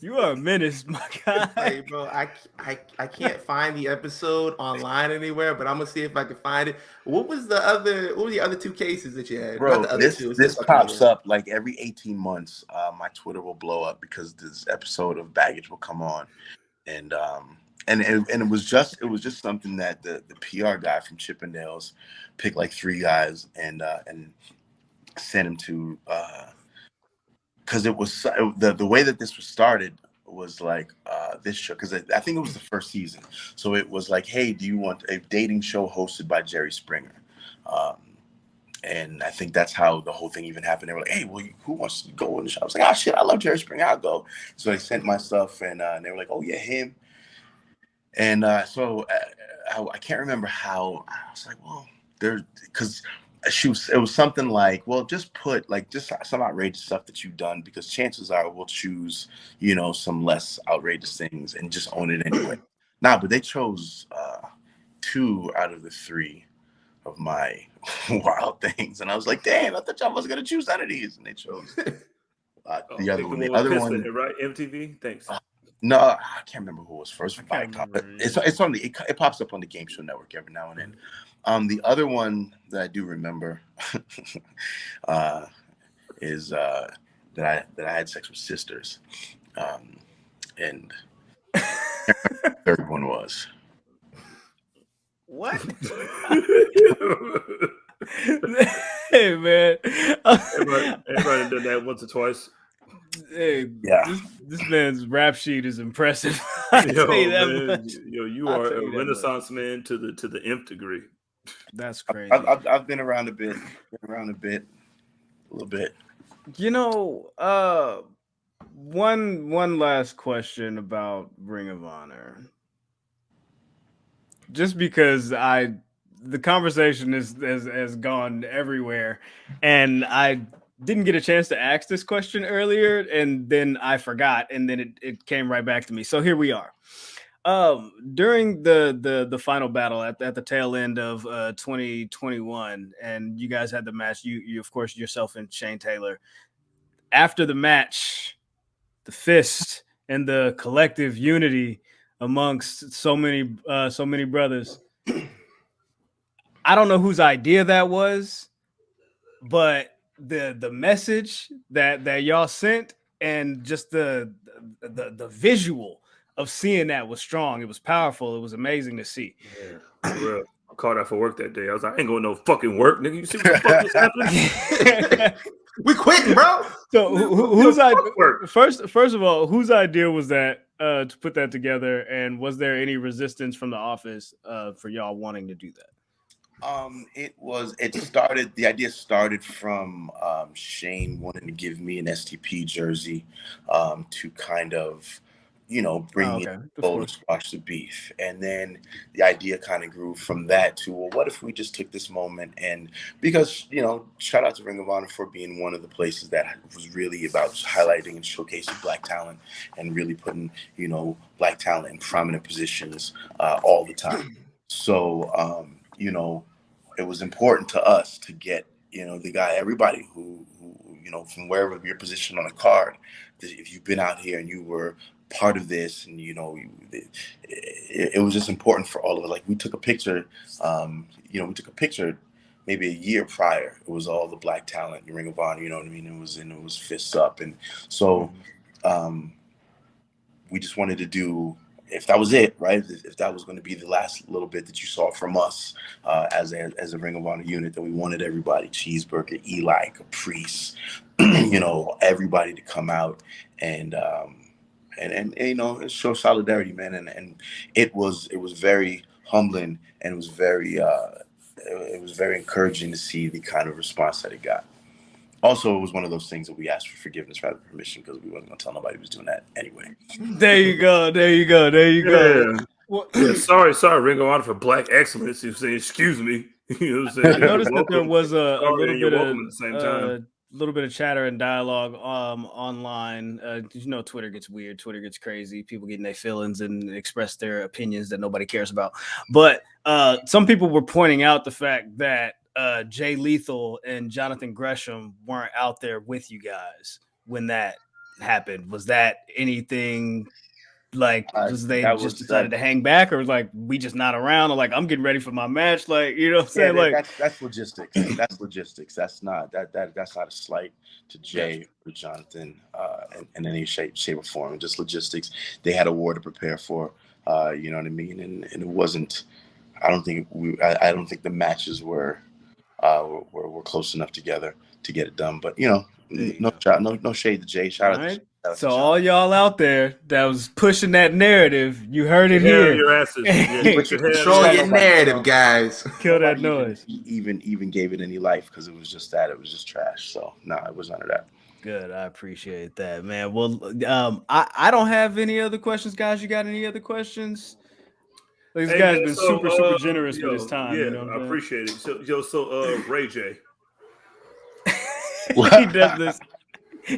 You are a menace, my guy. Hey, bro, I can't find the episode online anywhere, but I'm gonna see if I can find it. What were the other 2 cases that you had? Bro, this pops up like every 18 months. My Twitter will blow up because this episode of Baggage will come on, and it was just something that the PR guy from Chippendales picked like 3 guys and sent him to. Because it was the way that this was started was like this show, because I think it was the first season. So it was like, hey, do you want a dating show hosted by Jerry Springer? And I think that's how the whole thing even happened. They were like, hey, well, who wants to go on the show? I was like, oh, shit, I love Jerry Springer. I'll go. So they sent my stuff, and they were like, oh, yeah, him. And so I can't remember how. I was like, well, because it was something like, well, just put like just some outrageous stuff that you've done, because chances are we'll choose, some less outrageous things and just own it anyway. But they chose 2 out of the 3 of my wild things, and I was like, damn, I thought y'all wasn't gonna choose none of these, and they chose the other one. The other one, right? MTV. Thanks. No, I can't remember who was first. It's on it pops up on the Game Show Network every now and then. The other one that I do remember is that I had sex with sisters, and the third one was what? Hey man, everybody done that once or twice. Hey, Yeah. this man's rap sheet is impressive. I tell you that much. You I'll are tell a you that Renaissance man to the nth degree. That's crazy. I've been around a bit. A little bit. You know, one last question about Ring of Honor. Just because the conversation has gone everywhere, and I didn't get a chance to ask this question earlier, and then I forgot, and then it came right back to me. So here we are. During the final battle at the tail end of 2021, and you guys had the match. You of course yourself and Shane Taylor. After the match, the fist and the collective unity amongst so many brothers. I don't know whose idea that was, but the message that y'all sent and just the visual of seeing that was strong. It was powerful. It was amazing to see. Yeah, bro. I called out for work that day. I was like, I ain't going no fucking work, nigga. You see what the fuck was happening? We quitting, bro. So whose idea? First of all, whose idea was that to put that together? And was there any resistance from the office for y'all wanting to do that? The idea started from Shane wanting to give me an STP jersey to kind of, bring me a bowl to squash the beef. And then the idea kind of grew from that to, well, what if we just took this moment and because, shout out to Ring of Honor for being one of the places that was really about highlighting and showcasing Black talent and really putting, Black talent in prominent positions all the time. So, it was important to us to get, the guy, everybody who from wherever you're positioned on a card, if you've been out here and you were part of this and, it was just important for all of us. Like we took a picture, maybe a year prior. It was all the Black talent in Ring of Honor, you know what I mean? It was fists up. And so we just wanted to do, if that was it, right? If that was going to be the last little bit that you saw from us as a Ring of Honor unit, that we wanted everybody, Cheeseburger, Eli, Caprice, everybody to come out and show solidarity, man. And it was very humbling and it was very encouraging to see the kind of response that it got. Also, it was one of those things that we asked for forgiveness rather than permission because we wasn't going to tell nobody was doing that anyway. There you go. Yeah. Well, sorry, Ring of Honor for Black excellence. You're saying, excuse me. You know what I'm saying? I noticed that there was a little bit of chatter and dialogue online. Twitter gets weird. Twitter gets crazy. People getting their feelings and express their opinions that nobody cares about. But some people were pointing out the fact that Jay Lethal and Jonathan Gresham weren't out there with you guys when that happened. Was that anything like they just decided to hang back, or like we just not around, or like I'm getting ready for my match? Like, you know what I'm saying? That's logistics. That's logistics. That's not that's not a slight to Jay or Jonathan in any shape or form. Just logistics. They had a war to prepare for. You know what I mean? And it wasn't. I don't think the matches were close enough together to get it done. But no shade to Jay. Shout out. So all y'all out there that was pushing that narrative, you heard it here. Your asses. Control your narrative, guys. Kill that noise. Even gave it any life because it was just that. It was just trash. So it was none of that. Good. I appreciate that, man. Well, I don't have any other questions, guys. You got any other questions? This guy's been super generous with his time. Yeah, I appreciate it. So Ray J.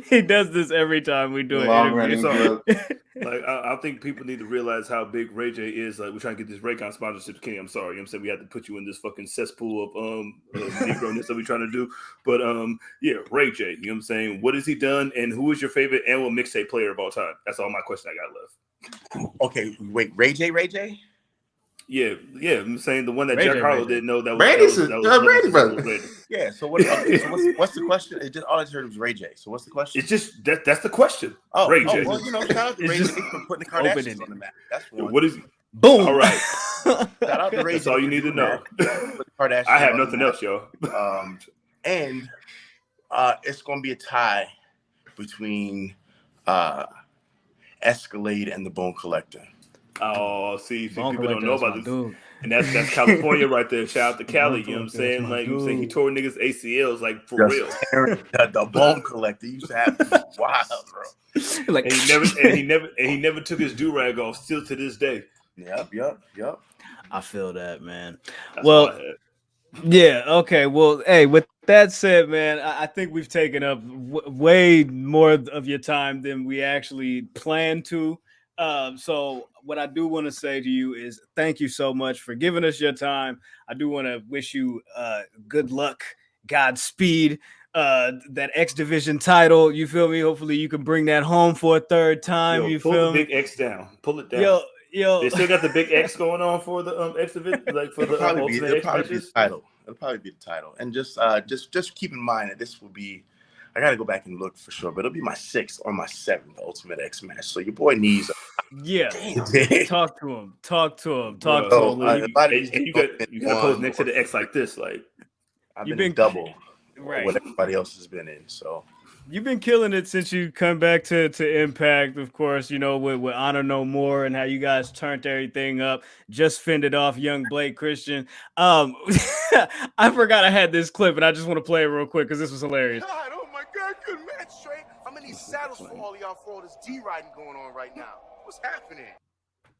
He does this every time we do an interview. I think people need to realize how big Ray J is. Like, we're trying to get this Raycon sponsorship, Kenny. I'm sorry. You know what I'm saying? We had to put you in this fucking cesspool of Negro-ness that we're trying to do. But Ray J, you know what I'm saying? What has he done? And who is your favorite annual mixtape player of all time? That's all my question I got left. Okay, wait, Ray J? Yeah, I'm saying the one that Jack Harlow didn't know that was Brady brother. Yeah. So what's the question? All I heard was Ray J. So what's the question? It's just that's the question. Oh, Ray J. Well, shout out to Ray J for putting the Kardashians on the map. That's one. What is? Boom. All right. Shout out to Ray J. That's all you need to know. I have nothing else, yo. And it's gonna be a tie between Escalade and the Bone Collector. Oh, see, Bone people don't Collector, know that's about my this. dude. And that's California right there. Shout out to Cali, you know what I'm Collector, saying? that's my Like, you know what I'm saying? He dude. tore niggas ACLs, like, for real. The Bone Collector used to have wild, bro. Like, And he never took his do-rag off, still to this day. Yep. I feel that, man. That's all I had. Yeah. Okay. Well, hey, with that said, man, I think we've taken up way more of your time than we actually planned to. So what I do want to say to you is thank you so much for giving us your time. I do want to wish you good luck, Godspeed, that X Division title. You feel me? Hopefully you can bring that home for a third time. You pull feel the me? big X down. Pull it down. Yo, They still got the big X going on for the X event, like for the Ultimate X matches. It'll probably be the title. And just keep in mind that this will be. I got to go back and look for sure, but it'll be my 6th or my 7th Ultimate X match. So your boy needs. Yeah, talk to him. You got to pose next to the X like this, like I've been in double, right? What everybody else has been in. So you've been killing it since you come back to Impact, of course. You know, with Honor No More and how you guys turned everything up. Just fended off young Blake Christian. I forgot I had this clip, and I just want to play it real quick because this was hilarious. God, oh my God, good match, Trey. How many saddles for all y'all for all this D riding going on right now? What's happening?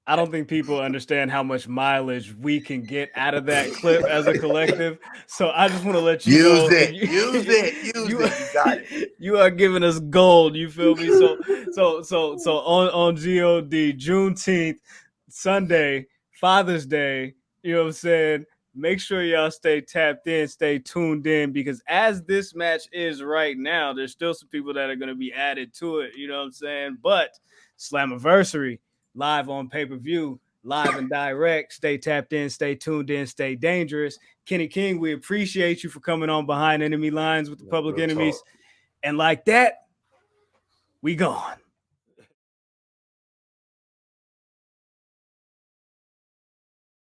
I don't think people understand how much mileage we can get out of that clip as a collective. So I just want to let you know. Use it. You got it. You are giving us gold. You feel me? So on God, Juneteenth, Sunday, Father's Day, you know what I'm saying? Make sure y'all stay tapped in, stay tuned in, because as this match is right now, there's still some people that are going to be added to it. You know what I'm saying? But Slammiversary, live on pay-per-view, live and direct. Stay tapped in, stay tuned in, stay dangerous. Kenny King, we appreciate you for coming on Behind Enemy Lines with the Public Enemies. And like that, we gone.